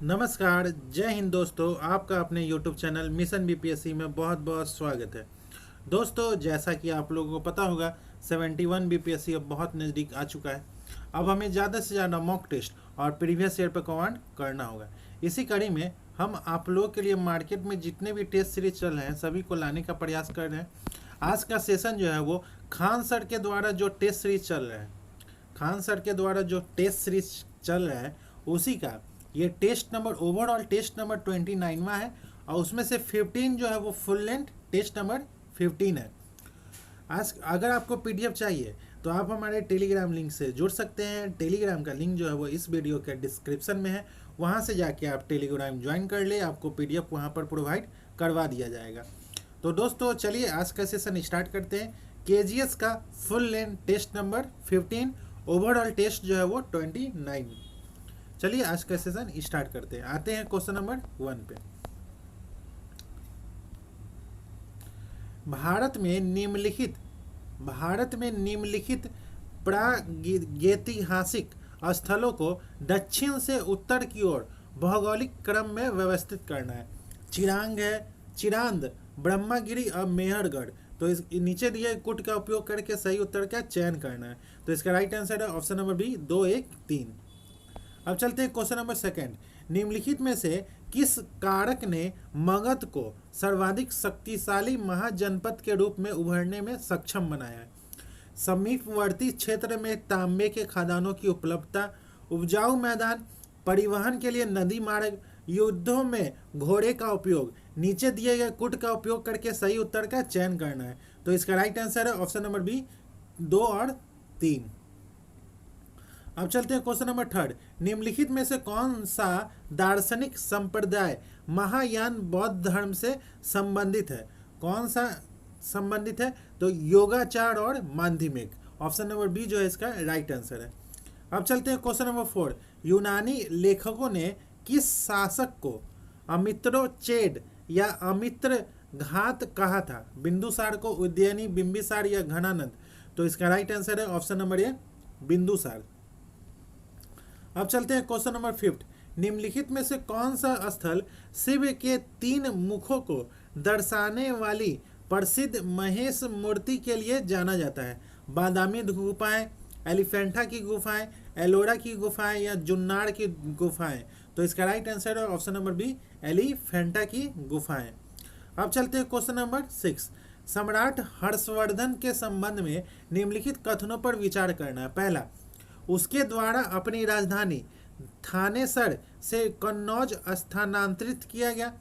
नमस्कार, जय हिंद दोस्तों। आपका अपने YouTube चैनल मिशन बीपीएससी में बहुत बहुत स्वागत है। दोस्तों, जैसा कि आप लोगों को पता होगा 71 बीपीएससी अब बहुत नज़दीक आ चुका है। अब हमें ज़्यादा से ज़्यादा मॉक टेस्ट और प्रीवियस ईयर पर कमांड करना होगा। इसी कड़ी में हम आप लोगों के लिए मार्केट में जितने भी टेस्ट सीरीज चल रहे हैं सभी को लाने का प्रयास कर रहे हैं। आज का सेशन जो है वो खान सर के द्वारा जो टेस्ट सीरीज चल रहा है, खान सर के द्वारा जो टेस्ट सीरीज चल रहा है उसी का ये test number overall test number 29वां है और उसमें से 15 जो है वो फुल लेंथ टेस्ट नंबर 15 है। आज अगर आपको पीडीएफ चाहिए तो आप हमारे टेलीग्राम लिंक से जुड़ सकते हैं। टेलीग्राम का लिंक जो है वो इस वीडियो के डिस्क्रिप्शन में है, वहाँ से जाके आप टेलीग्राम ज्वाइन कर ले, आपको पीडीएफ वहाँ पर प्रोवाइड करवा दिया जाएगा। तो दोस्तों चलिए आज का सेशन स्टार्ट करते हैं। केजीएस का full length test number 15, overall test जो है वो 29। चलिए आज का सेशन स्टार्ट करते हैं। आते हैं क्वेश्चन नंबर 1 पे। भारत में निम्नलिखित प्रागैतिहासिक स्थलों को दक्षिण से उत्तर की ओर भौगोलिक क्रम में व्यवस्थित करना है। चिरांग है, चिरांद, ब्रह्मागिरी और मेहरगढ़। तो इस नीचे दिए कुट का उपयोग करके सही उत्तर का चयन करना है। तो इसका राइट आंसर है ऑप्शन नंबर बी 2, 1, 3। अब चलते हैं क्वेश्चन नंबर 2। निम्नलिखित में से किस कारक ने मगध को सर्वाधिक शक्तिशाली महाजनपद के रूप में उभरने में सक्षम बनाया है? समीपवर्ती क्षेत्र में तांबे के खदानों की उपलब्धता, उपजाऊ मैदान, परिवहन के लिए नदी मार्ग, युद्धों में घोड़े का उपयोग। नीचे दिए गए कुट का उपयोग करके सही उत्तर का चयन करना है। तो इसका राइट आंसर है ऑप्शन नंबर बी 2 और 3। अब चलते हैं क्वेश्चन नंबर 3। निम्नलिखित में से कौन सा दार्शनिक संप्रदाय महायान बौद्ध धर्म से संबंधित है? कौन सा संबंधित है? तो योगाचार और माध्यमिक। ऑप्शन नंबर बी जो है इसका राइट आंसर है। अब चलते हैं क्वेश्चन नंबर 4। यूनानी लेखकों ने किस शासक को अमित्रोचेड या अमित्र घात कहा था? बिंदुसार को, उदयनी, बिंबिसार या घनानंद? तो इसका राइट आंसर है ऑप्शन नंबर ए बिंदुसार। अब चलते हैं क्वेश्चन नंबर 5। निम्नलिखित में से कौन सा स्थल शिव के 3 मुखों को दर्शाने वाली प्रसिद्ध महेश मूर्ति के लिए जाना जाता है? बादामी गुफाएं, एलिफेंटा की गुफाएं, एलोरा की गुफाएं या जुन्नार की गुफाएं? तो इसका राइट आंसर है ऑप्शन नंबर बी एलिफेंटा की गुफाएं। अब चलते हैं क्वेश्चन नंबर 6। सम्राट हर्षवर्धन के संबंध में निम्नलिखित कथनों पर विचार करना है। पहला, उसके द्वारा अपनी राजधानी थानेसर से कन्नौज स्थानांतरित किया गया।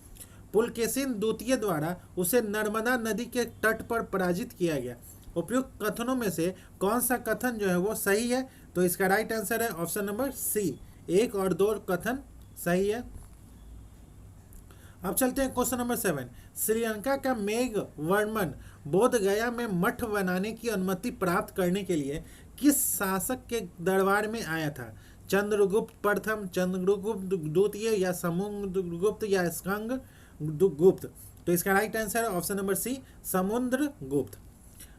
पुलकेशिन द्वितीय द्वारा उसे नर्मदा नदी के तट पर पराजित किया गया। उपयुक्त कथनों में से कौन सा कथन जो है वो सही है? तो इसका राइट आंसर है ऑप्शन नंबर सी 1 और 2 कथन सही है। अब चलते हैं क्वेश्चन नंबर 7। श्रीलंका का मेघवर्मन बोध गया में मठ बनाने की अनुमति प्राप्त करने के लिए किस शासक के दरबार में आया था? चंद्रगुप्त प्रथम, चंद्रगुप्त द्वितीय या समुद्रगुप्त या स्कंद गुप्त? तो इसका राइट आंसर है ऑप्शन नंबर सी समुद्रगुप्त।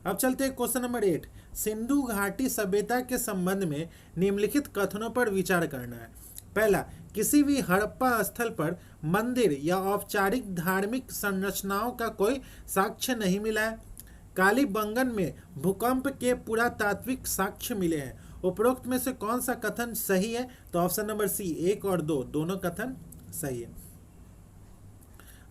अब चलते हैं क्वेश्चन नंबर 8। सिंधु घाटी सभ्यता के संबंध में निम्नलिखित कथनों पर विचार करना है। पहला, किसी भी हड़प्पा स्थल पर मंदिर या औपचारिक धार्मिक संरचनाओं का कोई साक्ष्य नहीं मिला है। कालीबंगन में भूकंप के पुरातात्विक साक्ष्य मिले हैं। उपरोक्त में से कौन सा कथन सही है? तो ऑप्शन नंबर सी 1 और 2 दोनों कथन सही है।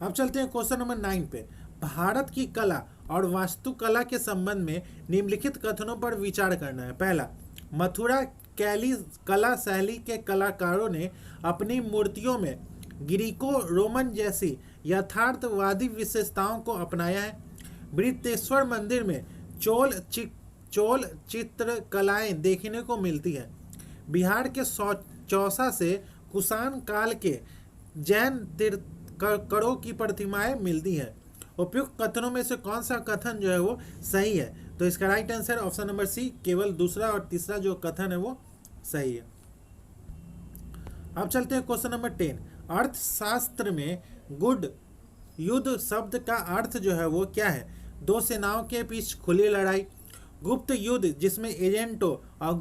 अब चलते हैं क्वेश्चन नंबर 9 पे। भारत की कला और वास्तुकला के संबंध में निम्नलिखित कथनों पर विचार करना है। पहला, मथुरा कैली कला शैली के कलाकारों ने अपनी मूर्तियों में ग्रीको रोमन जैसी यथार्थवादी विशेषताओं को अपनाया है। बृहदेश्वर मंदिर में चोल चित्रकलाएं देखने को मिलती है। बिहार के चौसा से कुषाण काल के जैन तीर्थंकरों की प्रतिमाएं मिलती हैं। उपयुक्त कथनों में से कौन सा कथन जो है वो सही है? तो इसका right answer option number C केवल दूसरा और तीसरा जो कथन है वो सही है। अब चलते हैं क्वेश्चन नंबर 10। अर्थशास्त्र में गुड युद्ध शब्द का अर्थ जो है वो क्या है? 2 सेनाओं के बीच खुली लड़ाई, गुप्त युद्ध जिसमें एजेंटों और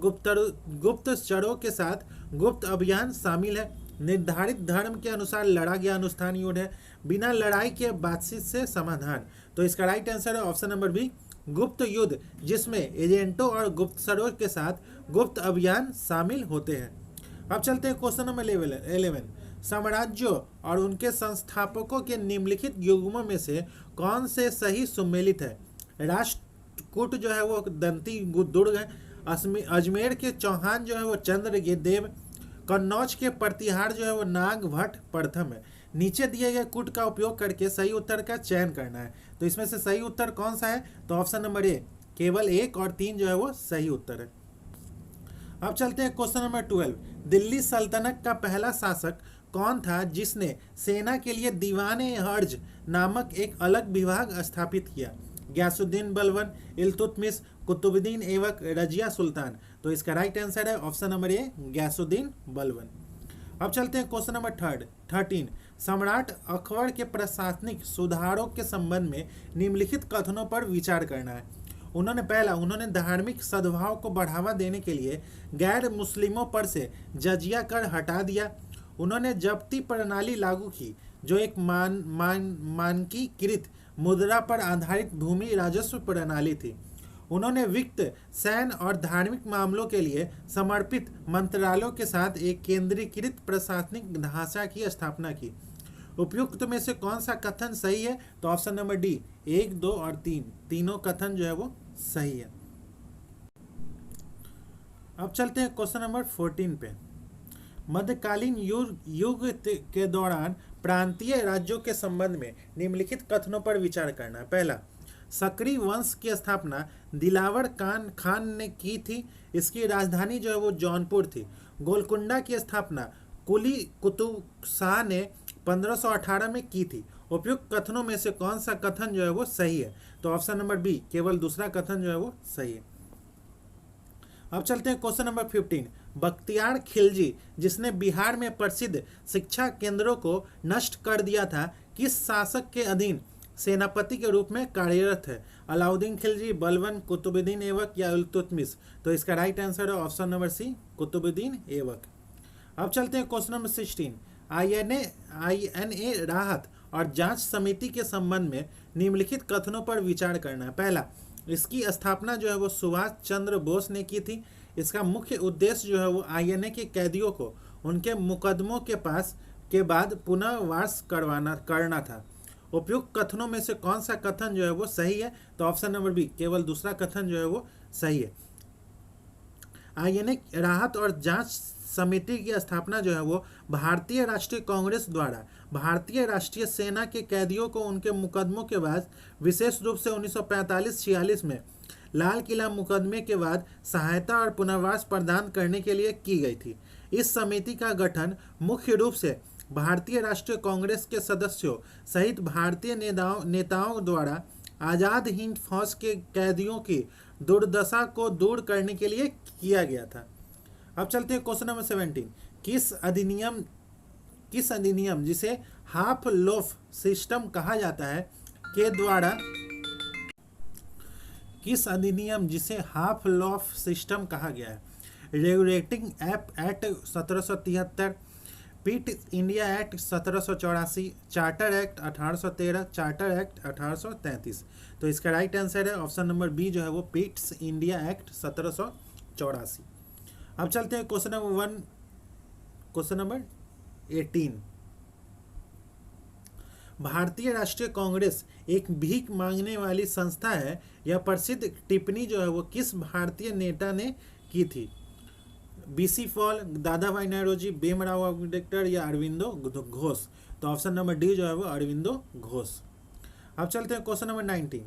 गुप्तचरों के साथ गुप्त अभियान शामिल है, निर्धारित धर्म के अनुसार लड़ा गया अनुष्ठान युद्ध है। बिना लड़ाई के बातचीत से समाधान। तो इसका राइट आंसर है ऑप्शन नंबर बी, गुप्त युद्ध, जिसमें एजेंटों और गुप्तचरों के साथ गुप्त अभियान शामिल होते हैं। अब चलते हैं क्वेश्चन नंबर 11। साम्राज्यों और उनके संस्थापकों के निम्नलिखित युग्मों में से कौन से सही सुमेलित है? राष्ट्रकूट जो है वो दंती दुर्ग है। अजमेर के चौहान जो है वो चंद्रदेव। कन्नौज के प्रतिहार जो है वो नाग भट्ट प्रथम है। नीचे दिए गए कूट का उपयोग करके सही उत्तर का चयन करना है। तो इसमें से सही उत्तर कौन सा है? तो ऑप्शन नंबर ए, केवल 1 और 3 जो है वो सही उत्तर है। अब चलते हैं क्वेश्चन नंबर 12। दिल्ली सल्तनत का पहला शासक कौन था जिसने सेना के लिए दीवाने हर्ज नामक एक अलग विभाग स्थापित किया? गयासुद्दीन बलबन, इल्तुतमिश, कुतुबुद्दीन ऐबक, रजिया सुल्तान। तो इसका राइट आंसर है option number A, Ghiyasuddin Balban. अब चलते हैं क्वेश्चन नंबर 13। सम्राट अकबर के प्रशासनिक सुधारों के संबंध में निम्नलिखित कथनों पर विचार करना है। उन्होंने धार्मिक सद्भाव को बढ़ावा देने के लिए गैर मुस्लिमों पर से जजिया कर हटा दिया। उन्होंने जब्ती प्रणाली लागू की जो एक मानकीकृत मुद्रा पर आधारित भूमि राजस्व प्रणाली थी। उन्होंने वित्त, सैन्य और धार्मिक मामलों के लिए समर्पित मंत्रालयों के साथ एक केंद्रीकृत प्रशासनिक ढांचा की स्थापना की। उपयुक्त में से कौन सा कथन सही है? तो ऑप्शन नंबर डी, 1, 2 और 3 तीनों कथन जो है वो सही है। अब चलते हैं क्वेश्चन नंबर 14 पे। मध्यकालीन युग के दौरान प्रांतीय राज्यों के संबंध में निम्नलिखित कथनों पर विचार करना है। पहला, सकरी वंश की स्थापना दिलावर खान ने की थी। इसकी राजधानी जो है वो जौनपुर थी। गोलकुंडा की स्थापना कुली कुतुब शाह ने 1518 में की थी। उपयुक्त कथनों में से कौन सा कथन जो है वो सही है? तो ऑप्शन नंबर बी, केवल दूसरा कथन जो है वो सही है। अब चलते हैं क्वेश्चन नंबर 15। बख्तियार खिलजी, जिसने बिहार में प्रसिद्ध शिक्षा केंद्रों को नष्ट कर दिया था, किस शासक के अधीन सेनापति के रूप में कार्यरत है? अलाउद्दीन खिलजी, बलबन, कुतुबुद्दीन ऐबक या इल्तुतमिश। तो इसका राइट आंसर है option number C, Qutbuddin Aibak. अब चलते हैं क्वेश्चन नंबर 16। आईएनए राहत और जांच समिति के संबंध में निम्नलिखित कथनों पर विचार करना है। पहला, इसकी स्थापना जो है वो सुभाष चंद्र बोस ने की थी। इसका मुख्य उद्देश्य जो है वो आईएनए के कैदियों को उनके मुकदमों के बाद पुनः वास करना था। उपयुक्त कथनों में से कौन सा कथन जो है वो सही है? तो ऑप्शन नंबर बी, केवल दूसरा कथन जो है वो सही है। आईएनए राहत और जांच समिति की स्थापना जो है वो भारतीय राष्ट्रीय कांग्रेस द्वारा भारतीय राष्ट्रीय सेना के कैदियों को उनके मुकदमों के बाद, विशेष रूप से 1945-46 में लाल किला मुकदमे के बाद सहायता और पुनर्वास प्रदान करने के लिए की गई थी। इस समिति का गठन मुख्य रूप से भारतीय राष्ट्रीय कांग्रेस के सदस्यों सहित भारतीय नेताओं द्वारा आज़ाद हिंद फौज के कैदियों की दुर्दशा को दूर करने के लिए किया गया था। अब चलते हैं क्वेश्चन नंबर 17। किस अधिनियम जिसे हाफ लोफ सिस्टम कहा जाता है के द्वारा किस अधिनियम जिसे हाफ लोफ सिस्टम कहा गया है? Regulating act 1773, Pitt India act 1784, charter act 1813, charter act 1833। तो इसका राइट आंसर है ऑप्शन नंबर बी जो है वो पिट्स इंडिया एक्ट 1784। अब चलते हैं क्वेश्चन नंबर 18। भारतीय राष्ट्रीय कांग्रेस एक भीख मांगने वाली संस्था है। यह प्रसिद्ध टिप्पणी जो है वो किस भारतीय नेता ने की थी? बीसी पॉल, दादा भाई नौरोजी, भीमराव अम्बेडकर या अरविंदो घोष। तो ऑप्शन नंबर डी जो है वो अरविंदो घोष। अब चलते हैं क्वेश्चन नंबर 19।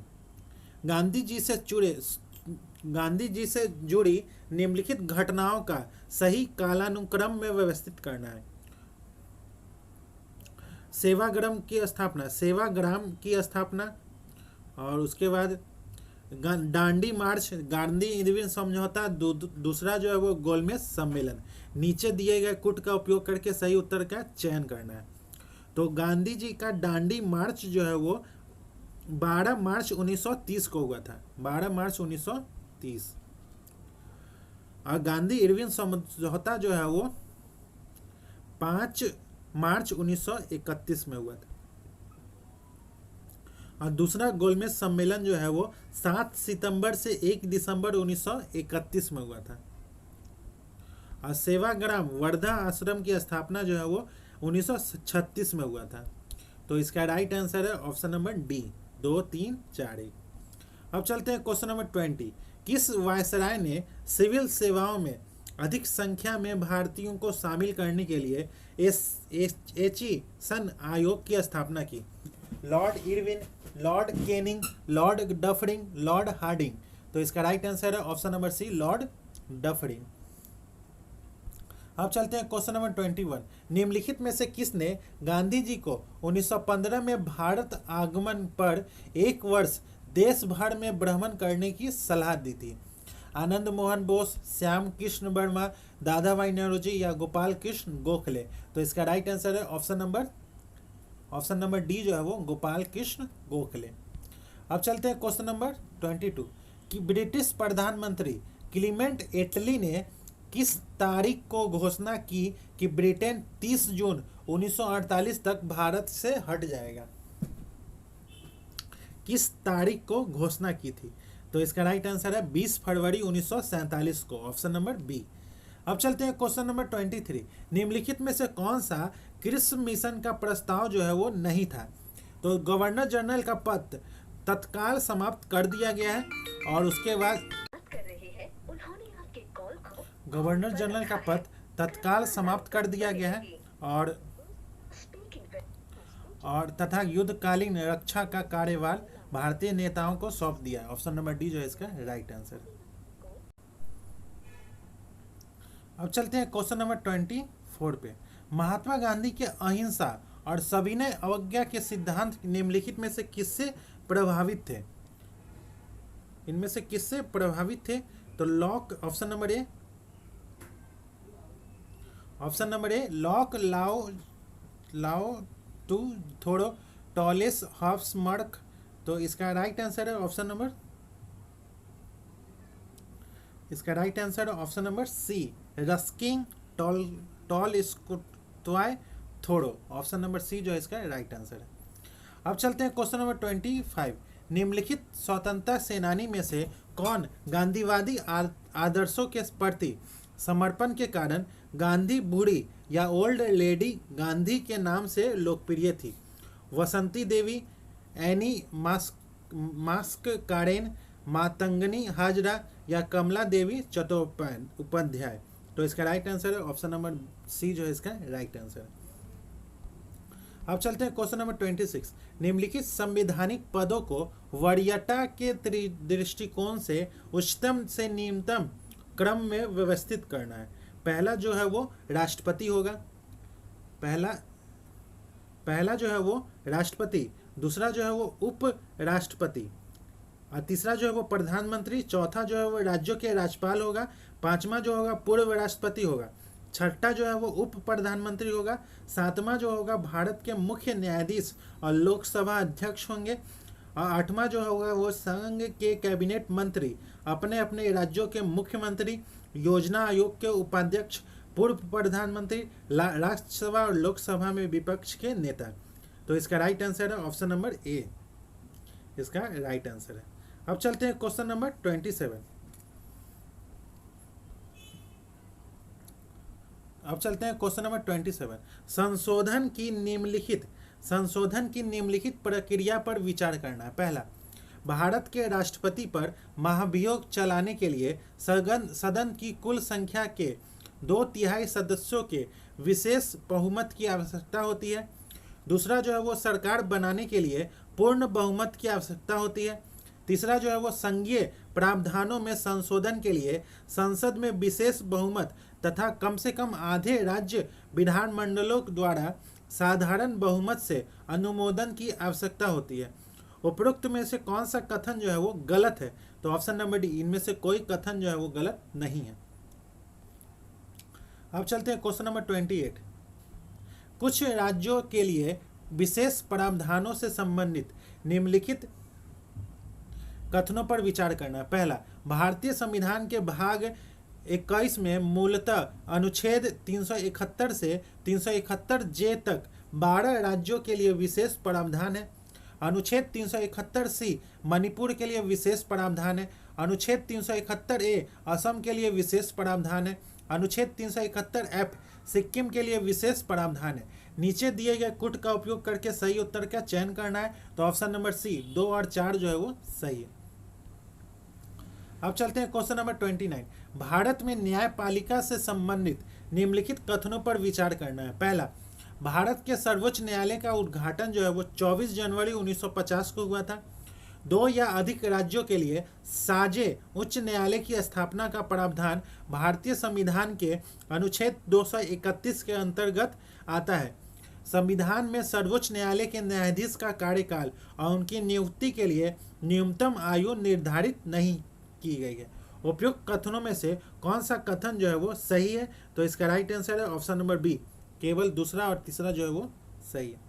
गांधी जी से जुड़ी निम्नलिखित घटनाओं का सही कालानुक्रम में व्यवस्थित करना है। सेवाग्राम की स्थापना और उसके बाद दांडी मार्च, गांधी इरविन समझौता, दूसरा जो है वो गोलमेज सम्मेलन। नीचे दिए गए कुट का उपयोग करके सही उत्तर का चयन करना है। तो गांधी जी का दांडी मार्च जो है वो 12 मार्च 1930 को हुआ था, 12 मार्च 1930। और गांधी इरविन समझौता जो है वो 5 मार्च 1931 में हुआ था। और दूसरा गोलमेज सम्मेलन जो है वो 7 सितंबर से 1 दिसंबर 1931 में हुआ था। और सेवाग्राम वर्धा आश्रम की स्थापना जो है वो 1936 में हुआ था। तो इसका राइट आंसर है ऑप्शन नंबर डी, 2 3 4 1। अब चलते हैं क्वेश्चन नंबर 20। किस वायसराय ने सिविल सेवाओं में अधिक संख्या में भारतीयों को शामिल करने के लिए एचिसन आयोग की स्थापना की? Lord Irwin, Lord Canning, Lord Dufferin, Lord Hardinge. तो इसका राइट आंसर है option number C, Lord Dufferin. अब चलते हैं क्वेश्चन नंबर 21। निम्नलिखित में से किसने गांधी जी को 1915 में भारत आगमन पर 1 वर्ष देश भर में भ्रमण करने की सलाह दी थी? आनंद मोहन बोस, श्याम कृष्ण वर्मा, दादा भाई नौरोजी या गोपाल कृष्ण गोखले? तो इसका राइट आंसर है ऑप्शन नंबर डी जो है वो गोपाल कृष्ण गोखले। अब चलते हैं क्वेश्चन नंबर 22 कि ब्रिटिश प्रधानमंत्री क्लीमेंट एटली ने किस तारीख को घोषणा की कि ब्रिटेन 30 जून 1948 तक भारत से हट जाएगा? किस तारीख को घोषणा की थी? तो इसका राइट आंसर है 20 फरवरी 1947 को, ऑप्शन नंबर बी। अब चलते हैं क्वेश्चन नंबर 23। निम्नलिखित में से कौन सा कृषि मिशन का प्रस्ताव जो है वो नहीं था? तो गवर्नर जनरल का पद तत्काल समाप्त कर दिया गया है, और उसके बाद गवर्नर जनरल का पद तत्काल समाप्त कर दिया गया है, और तथा युद्धकालीन रक्षा का कार्यभार भारतीय नेताओं को सौंप दिया है। ऑप्शन नंबर डी जो है इसका राइट आंसर है। अब चलते हैं क्वेश्चन नंबर 24 पे। महात्मा गांधी के अहिंसा और सविनय अवज्ञा के सिद्धांत निम्नलिखित में से किससे प्रभावित थे? इनमें से किससे प्रभावित थे? तो Locke, option number A Locke, Lao Tzu, Thoreau, टॉलेस, हॉब्स, मर्क। तो इसका राइट आंसर है option number C, Ruskin, Tolstoy, Thoreau. Option number C जो है इसका राइट आंसर है। अब चलते हैं क्वेश्चन नंबर 25। निम्नलिखित स्वतंत्रता सेनानी में से कौन गांधीवादी आदर्शों के प्रति समर्पण के कारण गांधी बूढ़ी या ओल्ड लेडी गांधी के नाम से लोकप्रिय थी? वसंती देवी, एनी मास्क कारेन, मातंगनी हाजरा या कमला देवी चट्टोपाध्याय? तो इसका राइट आंसर है ऑप्शन नंबर सी जो है इसका राइट आंसर है। अब चलते हैं क्वेश्चन नंबर 26। निम्नलिखित संवैधानिक पदों को वरीयता के दृष्टिकोण से उच्चतम से निम्नतम क्रम में व्यवस्थित करना है। पहला जो है वो राष्ट्रपति होगा, पहला जो है वो राष्ट्रपति, दूसरा जो है वो उप राष्ट्रपति, और तीसरा जो है वो प्रधानमंत्री, चौथा जो है वो राज्यों के राज्यपाल होगा, पांचवा जो होगा पूर्व राष्ट्रपति होगा, छठा जो है वो उप प्रधानमंत्री होगा, सातवां जो होगा भारत के मुख्य न्यायाधीश और लोकसभा अध्यक्ष होंगे, और आठवां जो होगा वो संघ के कैबिनेट मंत्री, अपने अपने राज्यों के मुख्यमंत्री, योजना आयोग के उपाध्यक्ष, पूर्व प्रधानमंत्री, राज्यसभा और लोकसभा में विपक्ष के नेता। तो इसका राइट आंसर है ऑप्शन नंबर ए, इसका राइट आंसर है। अब चलते हैं क्वेश्चन नंबर 27। संशोधन की निम्नलिखित प्रक्रिया पर विचार करना है। पहला, भारत के राष्ट्रपति पर महाभियोग चलाने के लिए सदन की कुल संख्या के 2/3 सदस्यों के विशेष बहुमत की आवश्यकता होती है। दूसरा जो है वो सरकार बनाने के लिए पूर्ण बहुमत की आवश्यकता होती है। तीसरा जो है वो संघीय प्रावधानों में संशोधन के लिए संसद में विशेष बहुमत तथा कम से कम आधे राज्य विधानमंडलों द्वारा साधारण बहुमत से अनुमोदन की आवश्यकता होती है। उपरोक्त में से कौन सा कथन जो है वो गलत है? तो ऑप्शन नंबर डी, इनमें से कोई कथन जो है वो गलत नहीं है। अब चलते हैं क्वेश्चन नंबर 28। कुछ राज्यों के लिए विशेष प्रावधानों से संबंधित निम्नलिखित कथनों पर विचार करना। पहला, भारतीय संविधान के भाग 21 में मूलतः अनुच्छेद 371 से 371 जे तक 12 राज्यों के लिए विशेष प्रावधान है। अनुच्छेद 371 सी मणिपुर के लिए विशेष प्रावधान है। अनुच्छेद 371 ए असम के लिए विशेष प्रावधान है। अनुच्छेद 371 एफ सिक्किम के लिए विशेष प्रावधान है। नीचे दिए गए कुट का उपयोग करके सही उत्तर का चयन करना है, तो ऑप्शन नंबर सी 2 और 4 जो है वो सही है। अब चलते हैं क्वेश्चन नंबर 29। भारत में न्यायपालिका से संबंधित निम्नलिखित कथनों पर विचार करना है। पहला, भारत के सर्वोच्च न्यायालय का उद्घाटन जो है वो 24 जनवरी 1950 को हुआ था। 2 या अधिक राज्यों के लिए साझे उच्च न्यायालय की स्थापना का प्रावधान भारतीय संविधान के अनुच्छेद 231 के अंतर्गत आता है। संविधान में सर्वोच्च न्यायालय के न्यायाधीश का कार्यकाल और उनकी नियुक्ति के लिए न्यूनतम आयु निर्धारित नहीं की गई है। उपयुक्त कथनों में से कौन सा कथन जो है वो सही है, तो इसका राइट आंसर है ऑप्शन नंबर बी, केवल दूसरा और तीसरा जो है वो सही है।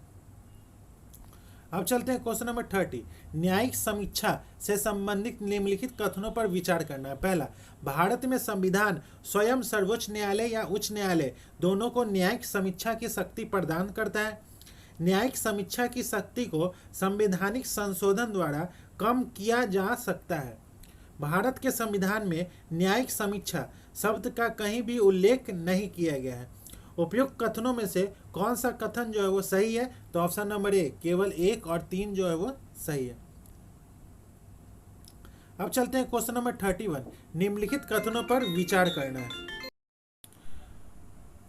अब चलते हैं क्वेश्चन नंबर 30। न्यायिक समीक्षा से संबंधित निम्नलिखित कथनों पर विचार करना है। पहला, भारत में संविधान स्वयं सर्वोच्च न्यायालय या उच्च न्यायालय दोनों को न्यायिक समीक्षा की शक्ति प्रदान करता है। न्यायिक समीक्षा की शक्ति को संवैधानिक संशोधन द्वारा कम किया जा सकता है। भारत के संविधान में न्यायिक समीक्षा शब्द का कहीं भी उल्लेख नहीं किया गया है। उपयुक्त कथनों में से कौन सा कथन जो है वो सही है, तो ऑप्शन नंबर ए, केवल 1 और 3 जो है वो सही है। अब चलते हैं क्वेश्चन नंबर 31। निम्नलिखित कथनों पर विचार करना है।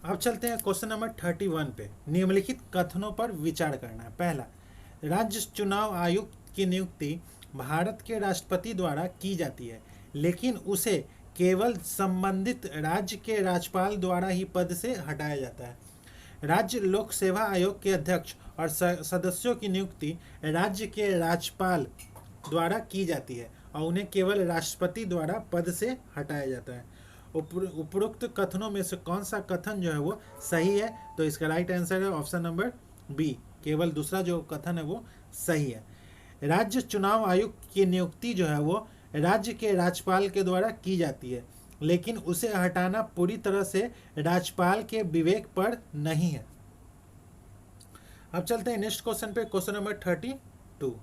अब चलते हैं क्वेश्चन नंबर 31 पे। निम्नलिखित कथनों पर विचार करना है। पहला, राज्य चुनाव आयुक्त की नियुक्ति भारत के राष्ट्रपति द्वारा की जाती है, लेकिन उसे केवल संबंधित राज्य के राज्यपाल द्वारा ही पद से हटाया जाता है। राज्य लोक सेवा आयोग के अध्यक्ष और सदस्यों की नियुक्ति राज्य के राज्यपाल द्वारा की जाती है और उन्हें केवल राष्ट्रपति द्वारा पद से हटाया जाता है। उपरोक्त कथनों में से कौन सा कथन जो है वो सही है, तो इसका राइट आंसर है ऑप्शन नंबर बी, केवल दूसरा जो कथन है वो सही है। राज्य चुनाव आयुक्त की नियुक्ति जो है वो राज्य के राज्यपाल के द्वारा की जाती है, लेकिन उसे हटाना पूरी तरह से राज्यपाल के विवेक पर नहीं है। अब चलते हैं नेक्स्ट क्वेश्चन पे, क्वेश्चन नंबर 32।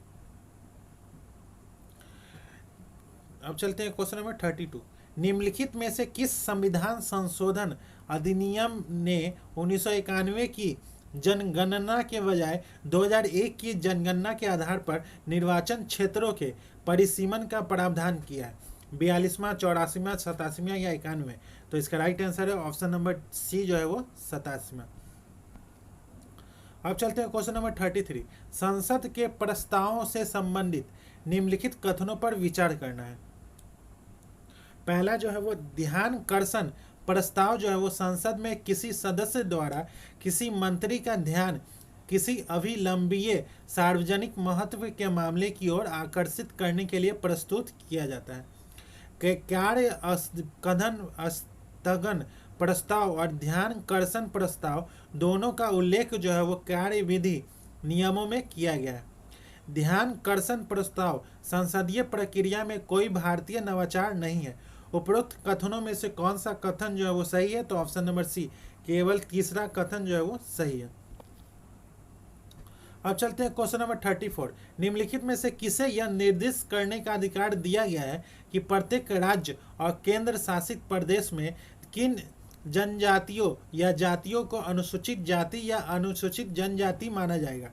अब चलते हैं क्वेश्चन नंबर 32। निम्नलिखित में से किस संविधान संशोधन अधिनियम ने 1991 की जनगणना के बजाय 2001 की जनगणना के आधार पर निर्वाचन क्षेत्रों के परिसीमन का प्रावधान किया है? 42वां, 84वां, 87वां या 91? तो इसका राइट आंसर है ऑप्शन नंबर सी जो है वो 87वां। अब चलते हैं क्वेश्चन नंबर 33। संसद के प्रस्तावों से संबंधित निम्नलिखित कथनों पर विचार करना है। पहला जो है वो ध्यानकर्षण प्रस्ताव जो है वो संसद में किसी सदस्य द्वारा किसी मंत्री का ध्यान किसी अभिलंबीय सार्वजनिक महत्व के मामले की ओर आकर्षित करने के लिए प्रस्तुत किया जाता है। कार्य स्थगन प्रस्ताव और ध्यानकर्षण प्रस्ताव दोनों का उल्लेख जो है वो कार्य विधि नियमों में किया गया है। ध्यानकर्षण प्रस्ताव संसदीय प्रक्रिया में कोई भारतीय नवाचार नहीं है। उपरोक्त कथनों में से कौन सा कथन जो है वो सही है, तो ऑप्शन नंबर सी, केवल तीसरा कथन जो है वो सही है। अब चलते हैं क्वेश्चन नंबर 34। निम्नलिखित में से किसे यह निर्दिष्ट करने का अधिकार दिया गया है कि प्रत्येक राज्य और केंद्र शासित प्रदेश में किन जनजातियों या जातियों को अनुसूचित जाति या अनुसूचित जनजाति माना जाएगा?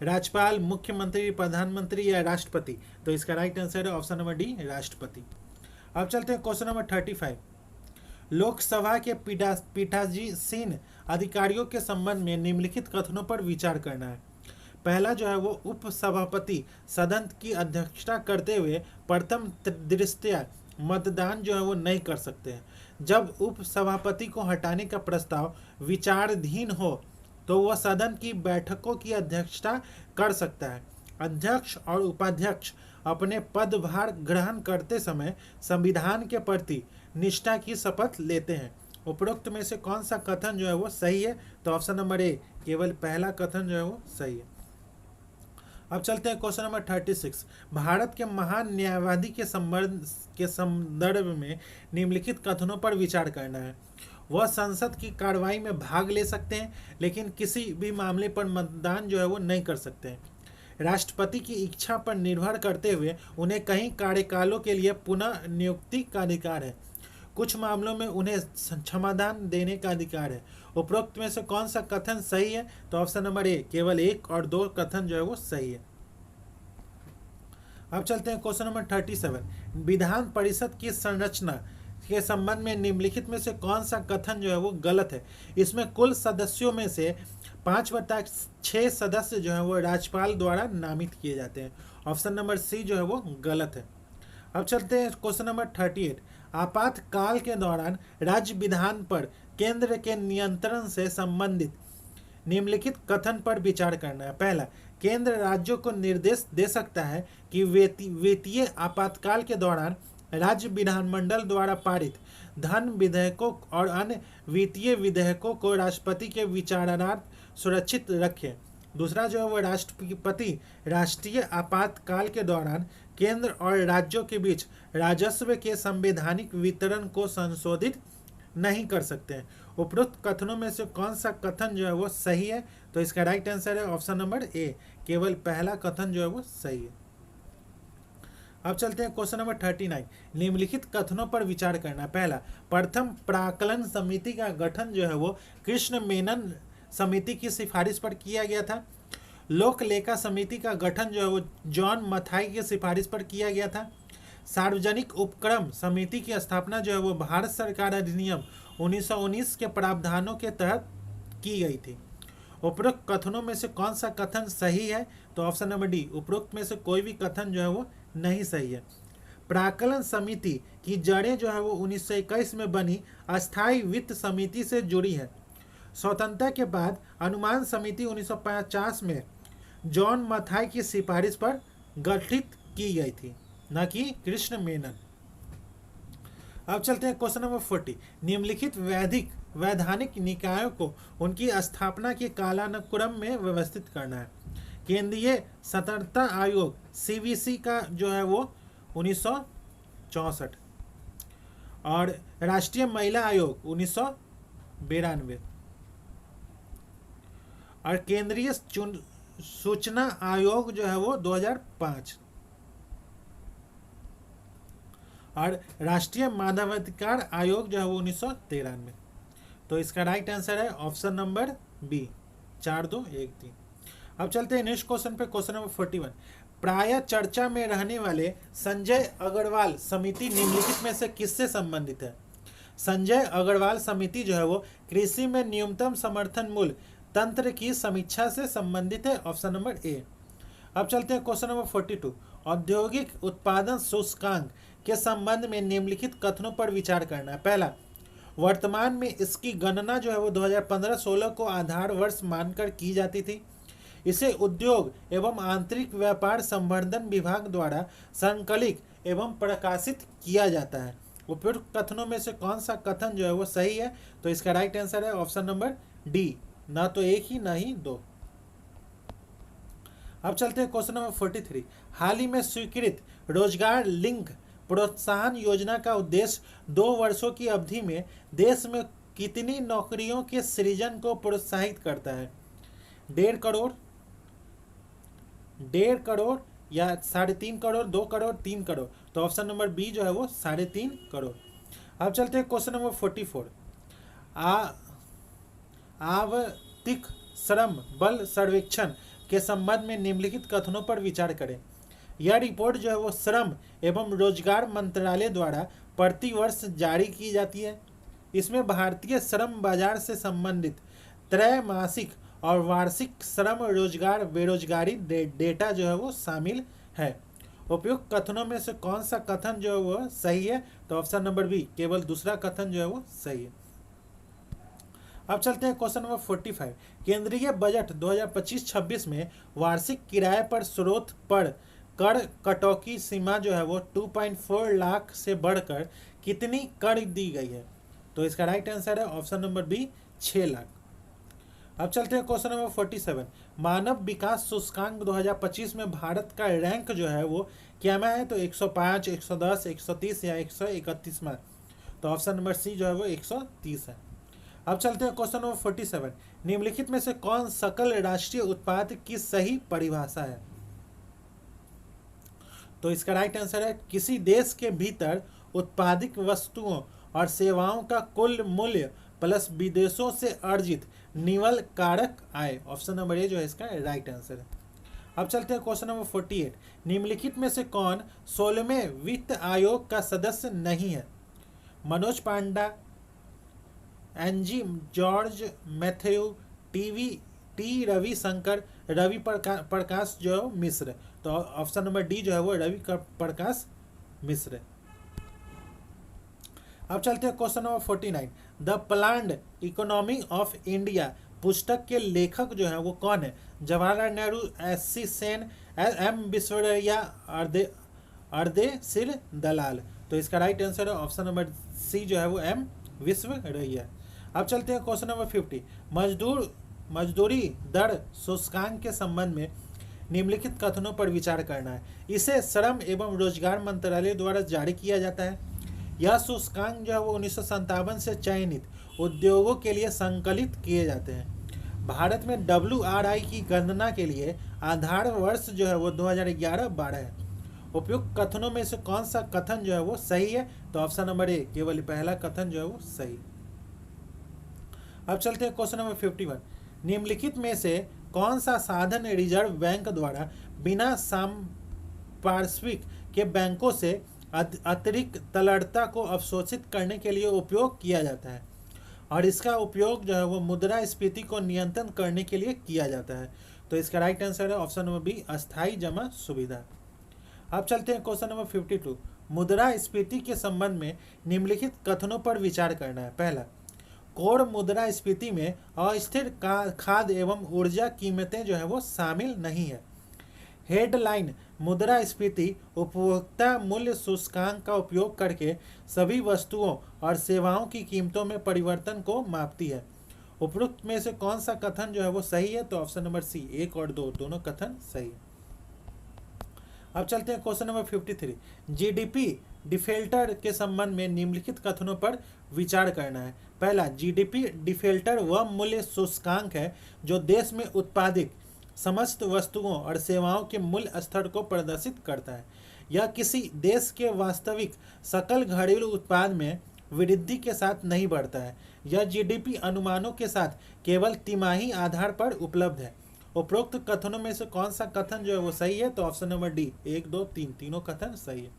राज्यपाल, मुख्यमंत्री, प्रधानमंत्री या राष्ट्रपति? तो इसका राइट आंसर है ऑप्शन नंबर डी, राष्ट्रपति। अब चलते हैं क्वेश्चन नंबर 35। लोकसभा के पीठासीन अधिकारियों के संबंध में निम्नलिखित कथनों पर विचार करना है। पहला जो है वो उपसभापति सदन की अध्यक्षता करते हुए प्रथम दृष्टया मतदान जो है वो नहीं कर सकते हैं। जब उपसभापति को हटाने का प्रस्ताव विचाराधीन हो तो वह सदन की बैठकों की अध्यक्षता कर सकता है। अध्यक्ष और उपाध्यक्ष अपने पदभार ग्रहण करते समय संविधान के प्रति निष्ठा की शपथ लेते हैं। उपरोक्त में से कौन सा कथन जो है वो सही है, तो ऑप्शन नंबर ए, केवल पहला कथन जो है वो सही है। अब चलते हैं क्वेश्चन नंबर 36। भारत के महान न्यायवादी के संदर्भ में निम्नलिखित कथनों पर विचार करना है। वह संसद की कार्रवाई में भाग ले सकते हैं, लेकिन किसी भी मामले पर मतदान जो है वो नहीं कर सकते हैं। राष्ट्रपति की इच्छा पर निर्भर करते हुए उन्हें कई कार्यकालों के लिए पुनः नियुक्ति का अधिकार है। कुछ मामलों में उन्हें क्षमादान देने का अधिकार है। उपरोक्त में से कौन सा कथन सही है? तो ऑप्शन नंबर ए, केवल 1 और 2 कथन जो है वो सही है। अब चलते हैं क्वेश्चन नंबर 37। विधान परिषद की संरचना के संबंध में निम्नलिखित में से कौन सा कथन जो है वो गलत है? इसमें कुल सदस्यों में से 5/6 सदस्य जो है वो राज्यपाल द्वारा नामित किए जाते हैं। ऑप्शन नंबर सी जो है वो गलत है। अब चलते हैं क्वेश्चन नंबर 38। आपातकाल के दौरान राज्य विधान पर केंद्र के नियंत्रण से संबंधित निम्नलिखित कथन पर विचार करना है। पहला, केंद्र राज्यों को निर्देश दे सकता है कि वित्तीय आपातकाल के दौरान राज्य विधानमंडल द्वारा पारित धन विधेयकों और अन्य वित्तीय विधेयकों को राष्ट्रपति के विचारार्थ सुरक्षित रखें। दूसरा जो है वो राष्ट्रपति राष्ट्रीय आपातकाल के दौरान केंद्र और राज्यों के बीच राजस्व के संवैधानिक वितरण को संशोधित नहीं कर सकते हैं। उपरोक्त कथनों में से कौन सा कथन जो है वो सही है? तो इसका राइट आंसर है ऑप्शन नंबर ए, केवल पहला कथन जो है वो सही है। अब चलते हैं क्वेश्चन नंबर 39। निम्नलिखित कथनों पर विचार करना। पहला, प्रथम प्राक्कलन समिति का गठन जो है वो कृष्ण मेनन समिति की सिफारिश पर किया गया था। लोक लेखा समिति का गठन जो है वो जॉन मथाई की सिफारिश पर किया गया था। सार्वजनिक उपक्रम समिति की स्थापना जो है वो भारत सरकार अधिनियम 1919 के प्रावधानों के तहत की गई थी। उपरोक्त कथनों में से कौन सा कथन सही है? तो ऑप्शन नंबर डी, उपरोक्त में से कोई भी कथन जो है वो नहीं सही है। प्राक्कलन समिति की जड़ें जो है वो 1921 में बनी अस्थायी वित्त समिति से जुड़ी है। स्वतंत्रता के बाद अनुमान समिति 1950 में जॉन मथाई की सिफारिश पर गठित की गई थी, न कि कृष्ण मेनन। अब चलते हैं क्वेश्चन नंबर 40। निम्नलिखित वैधानिक निकायों को उनकी स्थापना के कालानुक्रम में व्यवस्थित करना है। केंद्रीय सतर्कता आयोग सीवीसी का जो है वो 1964 और राष्ट्रीय महिला आयोग 1992 और केंद्रीय सूचना आयोग जो है वो 2005 और राष्ट्रीय मानवाधिकार आयोग जो है वो 1993। तो इसका राइट आंसर है ऑप्शन नंबर बी, 4, 2, 1, 3। अब चलते हैं नेक्स्ट क्वेश्चन पे, क्वेश्चन नंबर 41। प्रायः चर्चा में रहने वाले संजय अग्रवाल समिति निम्नलिखित में से किससे संबंधित है? संजय अग्रवाल समिति जो है वो कृषि में न्यूनतम समर्थन मूल्य तंत्र की समीक्षा से संबंधित है। Option number A. अब चलते हैं क्वेश्चन नंबर 42। औद्योगिक उत्पादन सूचकांक के संबंध में निम्नलिखित कथनों पर विचार करना है। पहला, वर्तमान में इसकी गणना जो है वो 2015-16 को आधार वर्ष मानकर की जाती थी। इसे उद्योग एवं आंतरिक व्यापार संवर्धन विभाग द्वारा संकलित एवं प्रकाशित किया जाता है। उपयुक्त कथनों में से कौन सा कथन जो है वो सही है? तो इसका राइट आंसर है ऑप्शन नंबर डी, ना तो एक ही ना ही दो। अब चलते हैं क्वेश्चन नंबर 43। हाल ही में स्वीकृत रोजगार लिंक प्रोत्साहन योजना का उद्देश्य 2 वर्षों की अवधि में देश में कितनी नौकरियों के सृजन को प्रोत्साहित करता है? 1.5 करोड़, 1.5 करोड़ या 3.5 करोड़, 2 करोड़, 3 करोड़? तो ऑप्शन नंबर बी जो है वो 3.5 करोड़। अब चलते हैं क्वेश्चन नंबर 44। आवधिक श्रम बल सर्वेक्षण के संबंध में निम्नलिखित कथनों पर विचार करें। यह रिपोर्ट जो है वो श्रम एवं रोजगार मंत्रालय द्वारा प्रति वर्ष जारी की जाती है। इसमें भारतीय श्रम बाजार से संबंधित त्रैमासिक और वार्षिक श्रम रोजगार बेरोजगारी डेटा जो है वो शामिल है। उपयुक्त कथनों में से कौन सा कथन जो है वो सही है? तो ऑप्शन नंबर बी, केवल दूसरा कथन जो है वो सही है। अब चलते हैं क्वेश्चन नंबर 45। केंद्रीय बजट 2025-26 में वार्षिक किराए पर स्रोत पर कर कटौती सीमा जो है वो 2.4 लाख से बढ़कर कितनी कर दी गई है? तो इसका राइट आंसर है ऑप्शन नंबर बी, 6 लाख। अब चलते हैं क्वेश्चन नंबर 47। मानव विकास सूचकांक 2025 में भारत का रैंक जो है वो क्या में है, तो 105, 110, 130 या 131 में। तो ऑप्शन नंबर सी जो है वो 130 है। अब चलते हैं क्वेश्चन नंबर 47। निम्नलिखित में से कौन सकल राष्ट्रीय उत्पाद की सही परिभाषा है? तो इसका राइट आंसर है किसी देश के भीतर उत्पादित वस्तुओं और सेवाओं का कुल मूल्य प्लस विदेशों से अर्जित निवल कारक आय। ऑप्शन नंबर ए जो है इसका राइट आंसर है। अब चलते हैं क्वेश्चन नंबर 48। निम्नलिखित में से कौन 16वें वित्त आयोग का सदस्य नहीं है? Manoj Panda, N G George, Mathew, T Ravishankar, Ravi Prakash जो मिश्र। तो ऑप्शन नंबर डी जो है वो रवि प्रकाश मिश्र। अब चलते हैं question number 49। The planned economy of India पुस्तक के लेखक जो है वो कौन है? जवाहरलाल नेहरू, एस.सी. सेन, एम विश्वेश्वरैया, अर्देशीर दलाल। तो इसका राइट आंसर है ऑप्शन नंबर सी जो है वो एम विश्वेश्वरैया। अब चलते हैं क्वेश्चन नंबर 50। मजदूरी दर सूचकांक के संबंध में निम्नलिखित कथनों पर विचार करना है। इसे श्रम एवं रोजगार मंत्रालय द्वारा जारी किया जाता है। यह सूचकांक जो है वो 1957 से चयनित उद्योगों के लिए संकलित किए जाते हैं। भारत में WRI की गणना के लिए आधार वर्ष जो है वो 2011-12 है। उपयुक्त कथनों में से कौन सा कथन जो है वो सही है? तो ऑप्शन नंबर ए केवल पहला कथन जो है वो सही। अब चलते हैं क्वेश्चन नंबर 51। निम्नलिखित में से कौन सा साधन रिजर्व बैंक द्वारा बिना संपार्श्विक के बैंकों से अतिरिक्त तरलता को अवशोषित करने के लिए उपयोग किया जाता है और इसका उपयोग जो है वो मुद्रास्फीति को नियंत्रण करने के लिए किया जाता है? तो इसका राइट आंसर है ऑप्शन नंबर बी, अस्थायी जमा सुविधा। अब चलते हैं क्वेश्चन नंबर 52। मुद्रास्फीति के संबंध में निम्नलिखित कथनों पर विचार करना है। पहला, कोर मुद्रास्फीति में अस्थिर खाद्य एवं ऊर्जा कीमतें जो है वो शामिल नहीं है। हेडलाइन मुद्रास्फीति उपभोक्ता मूल्य सूचकांक का उपयोग करके सभी वस्तुओं और सेवाओं की कीमतों में परिवर्तन को मापती है। उपरोक्त में से कौन सा कथन जो है वो सही है? तो ऑप्शन नंबर सी 1 और 2 दोनों कथन सही है। अब चलते हैं क्वेश्चन नंबर 53। जीडीपी डिफेल्टर के संबंध में निम्नलिखित कथनों पर विचार करना है। पहला, जीडीपी डिफेल्टर वह मूल्य सूचकांक है जो देश में उत्पादित समस्त वस्तुओं और सेवाओं के मूल्य स्तर को प्रदर्शित करता है। यह किसी देश के वास्तविक सकल घरेलू उत्पाद में वृद्धि के साथ नहीं बढ़ता है। यह जीडीपी अनुमानों के साथ केवल तिमाही आधार पर उपलब्ध है। उपरोक्त कथनों में से कौन सा कथन जो है वो सही है? तो ऑप्शन नंबर डी 1, 2, 3 तीनों कथन सही है।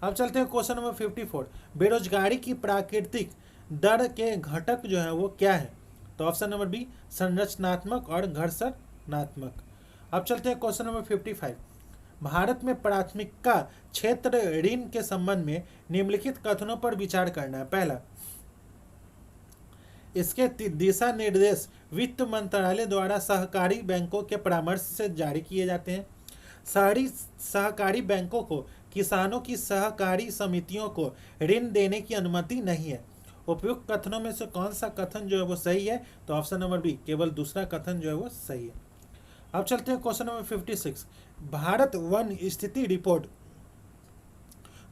अब चलते हैं क्वेश्चन नंबर 54। बेरोजगारी की प्राकृतिक दर के घटक जो है वो क्या है? तो ऑप्शन नंबर बी संरचनात्मक और घर्षणात्मक। अब चलते हैं क्वेश्चन नंबर 55। भारत में प्राथमिकता क्षेत्र ऋण के संबंध में निम्नलिखित कथनों पर विचार करना है। पहला, इसके दिशा निर्देश वित्त मंत्रालय द्वारा सहकारी बैंकों के परामर्श से जारी किए जाते हैं। शहरी सहकारी बैंकों को किसानों की सहकारी समितियों को ऋण देने की अनुमति नहीं है। उपयुक्त कथनों में से कौन सा कथन जो है वो सही है? तो ऑप्शन नंबर बी केवल दूसरा कथन जो है वो सही है। अब चलते हैं क्वेश्चन नंबर 56। भारत वन स्थिति रिपोर्ट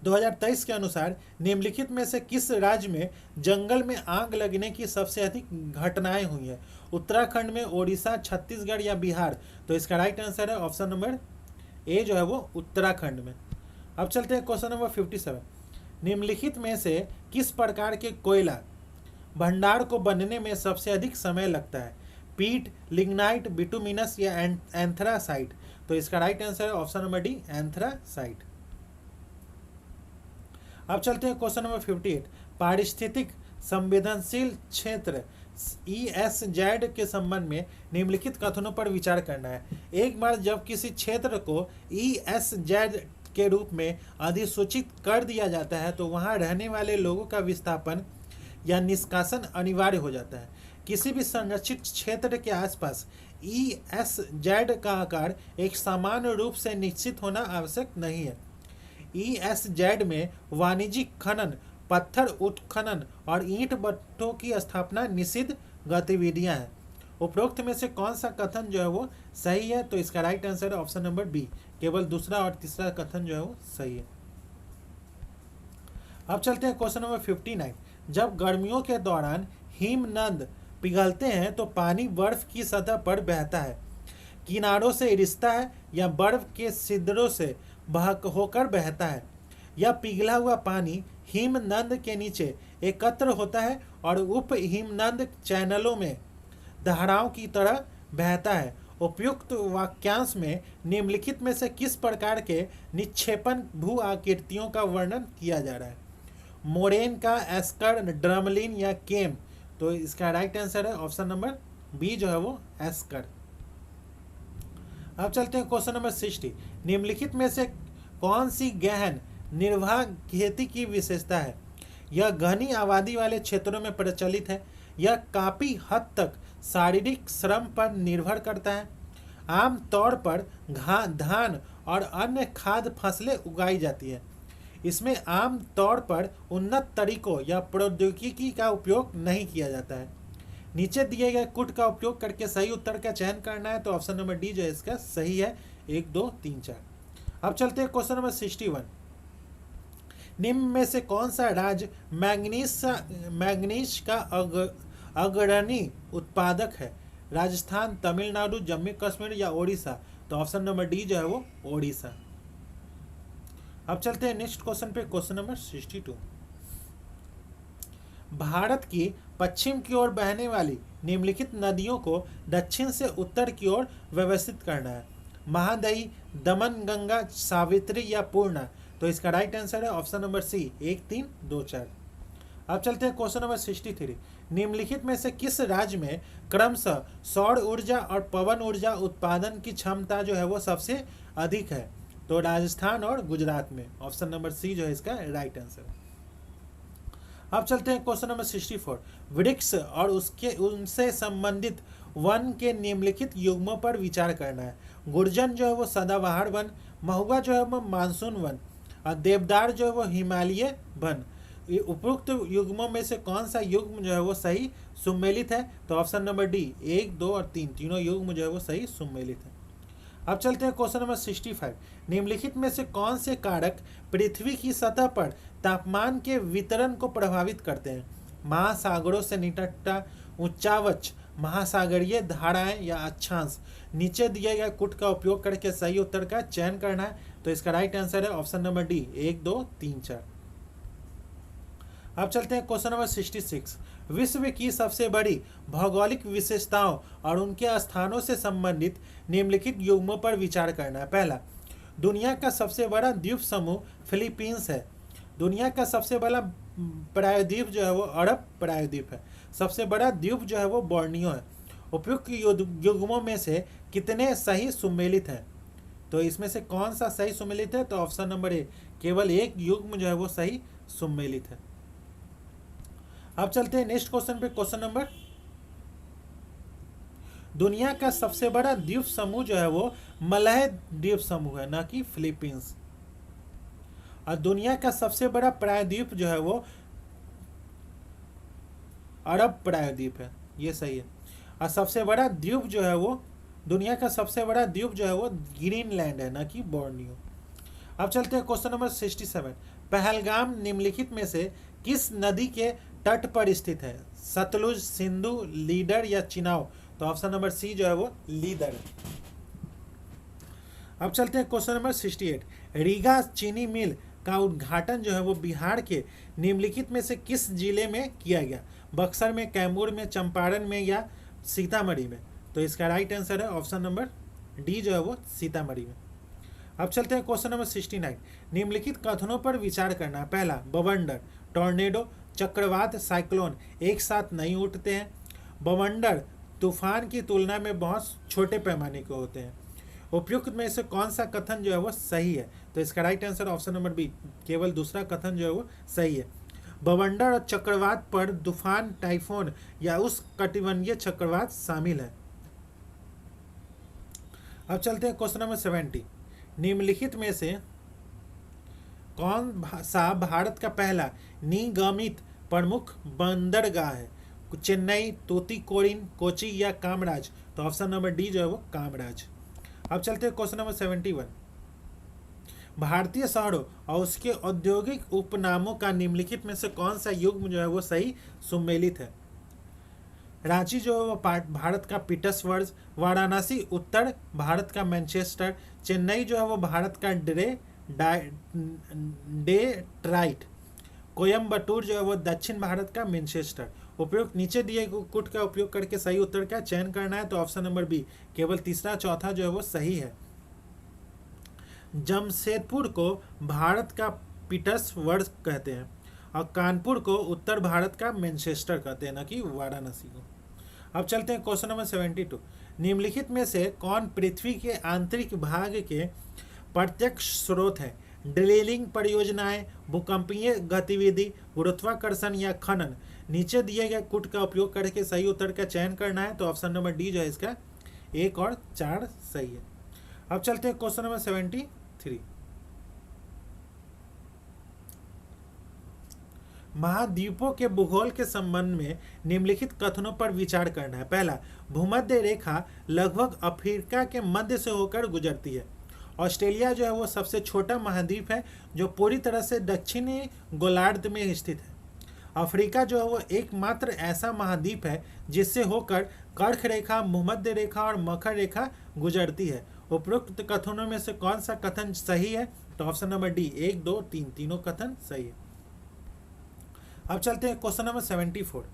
2023 के अनुसार निम्नलिखित में से किस राज्य में जंगल में आग लगने की सबसे अधिक घटनाएं हुई हैं? उत्तराखंड में, ओडिशा, छत्तीसगढ़ या बिहार? तो इसका राइट आंसर है ऑप्शन नंबर ए जो है वो उत्तराखंड में। अब चलते हैं क्वेश्चन नंबर 57। निम्नलिखित में से किस प्रकार के कोयला भंडार को बनने में सबसे अधिक समय लगता है? पीट, लिग्नाइट, बिटुमिनस या एंथ्रासाइट? तो इसका राइट आंसर है ऑप्शन नंबर डी एंथ्रासाइट। अब चलते हैं क्वेश्चन नंबर 58। पारिस्थितिक संवेदनशील क्षेत्र ESZ के संबंध में निम्नलिखित कथनों पर विचार करना है। एक बार जब किसी क्षेत्र को ESZ के रूप में अधिसूचित कर दिया जाता है तो वहां रहने वाले लोगों का विस्थापन या निष्कासन अनिवार्य हो जाता है। किसी भी संरक्षित क्षेत्र के आसपास ESZ का आकार एक समान रूप से निश्चित होना आवश्यक नहीं है। ESZ में वाणिज्यिक खनन, पत्थर उत्खनन और ईंट भट्ठों की स्थापना निषिद्ध गतिविधियां हैं। उपरोक्त में से कौन सा कथन जो है वो सही है? तो इसका राइट आंसर है ऑप्शन नंबर बी, केवल दूसरा और तीसरा कथन जो है वो सही है। अब चलते हैं क्वेश्चन नंबर 59। जब गर्मियों के दौरान हिमनद पिघलते हैं तो पानी बर्फ की सतह पर बहता है, किनारों से रिसता है या बर्फ के छिद्रों से बह होकर बहता है? यह पिघला हुआ पानी हिमनद के नीचे एकत्र होता है और उप हिमनद चैनलों में धाराओं की तरह बहता है। उपयुक्त वाक्यांश में निम्नलिखित में से किस प्रकार के निक्षेपण भू आकृतियों का वर्णन किया जा रहा है? मोरेन का, एस्कर, ड्रमलिन या केम? तो इसका राइट आंसर है ऑप्शन नंबर बी जो है वो एस्कर। अब चलते हैं क्वेश्चन नंबर 60। निम्नलिखित में से कौन सी गहन निर्वाह खेती की विशेषता है? यह घनी आबादी वाले क्षेत्रों में प्रचलित है। यह काफ़ी हद तक शारीरिक श्रम पर निर्भर करता है। आम तौर पर धान और अन्य खाद्य फसलें उगाई जाती है। इसमें आम तौर पर उन्नत तरीकों या प्रौद्योगिकी का उपयोग नहीं किया जाता है। नीचे दिए गए कुट का उपयोग करके सही उत्तर का चयन करना है। तो ऑप्शन नंबर डी जो है इसका सही है, 1 2 3 4। अब चलते हैं क्वेश्चन नंबर 61। निम्न में से कौन सा राज्य मैग्नीज का अग्रणी उत्पादक है? राजस्थान, तमिलनाडु, जम्मू कश्मीर या ओडिशा? तो ऑप्शन नंबर डी जो है वो ओडिशा। अब चलते हैं नेक्स्ट क्वेश्चन पे, क्वेश्चन नंबर 62। भारत की पश्चिम की ओर बहने वाली निम्नलिखित नदियों को दक्षिण से उत्तर की ओर व्यवस्थित करना है। महादई, दमन गंगा, सावित्री या पूर्णा? तो इसका राइट आंसर है ऑप्शन नंबर सी, 1 3 2 4। अब चलते हैं क्वेश्चन नंबर 63। निम्नलिखित में से किस राज्य में क्रमशः सौर ऊर्जा और पवन ऊर्जा उत्पादन की क्षमता जो है वो सबसे अधिक है? तो राजस्थान और गुजरात में। ऑप्शन नंबर सी जो है इसका राइट आंसर। अब चलते हैं क्वेश्चन नंबर 64। वृक्ष और उनसे संबंधित वन के निम्नलिखित युग्मों पर विचार करना है। गुर्जन जो है वो सदाबहार वन, महुआ जो है वो मानसून वन और देवदार जो है वो हिमालय वन। उपरोक्त युग्मों में से कौन सा युग्म जो है वो सही सुमेलित है? तो ऑप्शन नंबर डी, 1 2 और 3 तीनों युग्म जो है वो सही सुमेलित है। अब चलते हैं क्वेश्चन नंबर 65। निम्नलिखित में से कौन से कारक पृथ्वी की सतह पर तापमान के वितरण को प्रभावित करते हैं? महासागरों से निकटता, उच्चावच, महासागरीय धाराएं या अक्षांश? नीचे दिए गए कुट का उपयोग करके सही उत्तर का चयन करना है। तो इसका राइट आंसर है ऑप्शन नंबर डी, 1 2 3 4। अब चलते हैं क्वेश्चन नंबर 66। विश्व की सबसे बड़ी भौगोलिक विशेषताओं और उनके स्थानों से संबंधित निम्नलिखित युग्मों पर विचार करना है। पहला, दुनिया का सबसे बड़ा द्वीप समूह फिलीपींस है। दुनिया का सबसे बड़ा प्रायद्वीप जो है वो अरब प्रायद्वीप है। सबसे बड़ा द्वीप जो है वो बोर्नियो है। उपयुक्त युग्मों में से कितने सही सुमेलित हैं? तो इसमें से कौन सा सही सुमेलित है? तो ऑप्शन नंबर ए, केवल एक युग्म जो है वो सही सुमेलित है। अब चलते हैं नेक्स्ट क्वेश्चन पे, क्वेश्चन नंबर। दुनिया का सबसे बड़ा द्वीप समूह जो है वो मलय द्वीप समूह है, ना कि फिलीपींस। और दुनिया का सबसे बड़ा प्रायद्वीप जो है वो अरब प्रायद्वीप है, ये सही है। और सबसे बड़ा द्वीप जो है वो, दुनिया का सबसे बड़ा द्वीप जो है वो ग्रीनलैंड है, ना कि बोर्नियो। अब चलते हैं क्वेश्चन नंबर 67। पहलगाम निम्नलिखित में से किस नदी के तट पर स्थित है? सतलुज, सिंधु, लीडर या चिनाव? तो ऑप्शन नंबर सी जो है वो लीडर। अब चलते हैं क्वेश्चन नंबर 68। रीगा चीनी मिल का उद्घाटन जो है वो बिहार के निम्नलिखित में से किस जिले में किया गया? बक्सर में, कैमूर में, चंपारण में या सीतामढ़ी में? तो इसका राइट आंसर है ऑप्शन नंबर डी जो है वो सीतामढ़ी में। अब चलते हैं क्वेश्चन नंबर 69। निम्नलिखित कथनों पर विचार करना। पहला, बवंडर, टॉर्नेडो, चक्रवात, साइक्लोन एक साथ नहीं उठते हैं। बवंडर तूफान की तुलना में बहुत छोटे पैमाने के होते हैं। उपयुक्त में से कौन सा कथन जो है वो सही है? तो इसका right answer option number B, केवल दूसरा कथन जो है वो सही है। बवंडर और चक्रवात पर तूफान, टाइफून या उस कटिबंधीय चक्रवात शामिल है। अब चलते हैं क्वेश्चन नंबर 70। निम्नलिखित में से कौन सा भारत का पहला निगमित प्रमुख बंदरगाह है? चेन्नई, तूतीकोरिन, कोची या कामराज? तो ऑप्शन नंबर डी जो है वो कामराज। अब चलते हैं क्वेश्चन नंबर 71। भारतीय शहरों और उसके औद्योगिक उपनामों का निम्नलिखित में से कौन सा युग्म जो है वो सही सुमेलित है? रांची जो है वो भारत का पीटर्सबर्ग, वाराणसी उत्तर भारत का मैनचेस्टर, चेन्नई जो है वो भारत का डेट्राइट, कोयम्बटूर जो है वो दक्षिण भारत का मैनचेस्टर। उपयुक्त नीचे दिए कुट का उपयोग करके सही उत्तर का चयन करना है। तो ऑप्शन नंबर बी, केवल तीसरा चौथा जो है वो सही है। जमशेदपुर को भारत का पीटर्सबर्ग कहते हैं और कानपुर को उत्तर भारत का मैनचेस्टर कहते हैं, ना कि वाराणसी को। अब चलते हैं क्वेश्चन नंबर 72। निम्नलिखित में से कौन पृथ्वी के आंतरिक भाग के प्रत्यक्ष स्रोत है? ड्रिलिंग परियोजनाएं, भूकंपीय गतिविधि, गुरुत्वाकर्षण या खनन? नीचे दिए गए कुट का उपयोग करके सही उत्तर का चयन करना है। तो ऑप्शन नंबर डी जो है इसका 1 और 4 सही है। अब चलते हैं क्वेश्चन नंबर 73। महाद्वीपों के भूगोल के संबंध में निम्नलिखित कथनों पर विचार करना है। पहला, भूमध्य रेखा लगभग अफ्रीका के मध्य से होकर गुजरती है। ऑस्ट्रेलिया जो है वो सबसे छोटा महाद्वीप है जो पूरी तरह से दक्षिणी गोलार्ध में स्थित है। अफ्रीका जो है वो एकमात्र ऐसा महाद्वीप है जिससे होकर कर्क रेखा, भूमध्य रेखा और मकर रेखा गुजरती है। उपरोक्त कथनों में से कौन सा कथन सही है? तो ऑप्शन नंबर डी 1, 2, 3 तीनों कथन सही है। अब चलते हैं क्वेश्चन नंबर 74।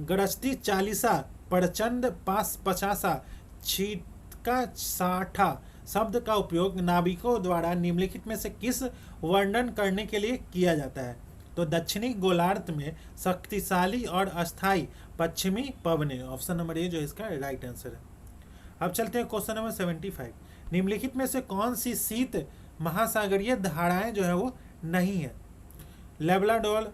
गरजती चालीसा, प्रचंड पास पचासा, छीटका साठा शब्द का उपयोग नाविकों द्वारा निम्नलिखित में से किस वर्णन करने के लिए किया जाता है? तो दक्षिणी गोलार्ध में शक्तिशाली और अस्थायी पश्चिमी पवने। ऑप्शन नंबर ए जो इसका राइट आंसर है। अब चलते हैं क्वेश्चन नंबर 75। निम्नलिखित में से कौन सी शीत महासागरीय धाराएं जो है वो नहीं है? लेब्राडोर,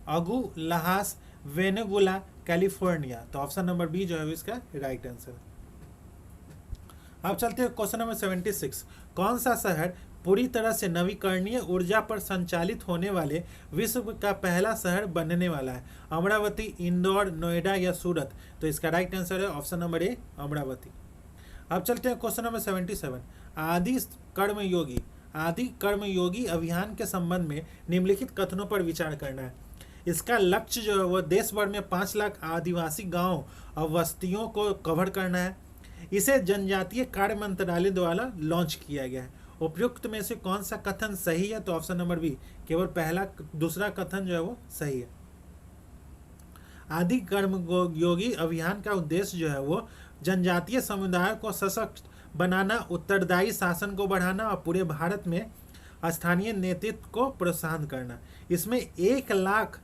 अगु लहास, वेनेगुला, कैलिफोर्निया? तो ऑप्शन नंबर बी जो है इसका राइट आंसर। अब चलते हैं क्वेश्चन नंबर 76। कौन सा शहर पूरी तरह से नवीकरणीय ऊर्जा पर संचालित होने वाले विश्व का पहला शहर बनने वाला है? अमरावती, इंदौर, नोएडा या सूरत? तो इसका राइट आंसर है ऑप्शन नंबर ए अमरावती। अब चलते हैं क्वेश्चन नंबर 77। आदि कर्मयोगी अभियान के संबंध में निम्नलिखित कथनों पर विचार करना है। इसका लक्ष्य जो है वो देश भर में 5 लाख आदिवासी गांवों और बस्तियों को कवर करना है। इसे जनजातीय कार्य मंत्रालय द्वारा लॉन्च किया गया है। उपयुक्त में से कौन सा कथन सही है? तो ऑप्शन नंबर बी, केवल दूसरा कथन जो है वो सही है। आदि कर्मयोगी अभियान का उद्देश्य जो है वो जनजातीय समुदाय को सशक्त बनाना, उत्तरदायी शासन को बढ़ाना और पूरे भारत में स्थानीय नेतृत्व को प्रोत्साहन करना। इसमें 1 लाख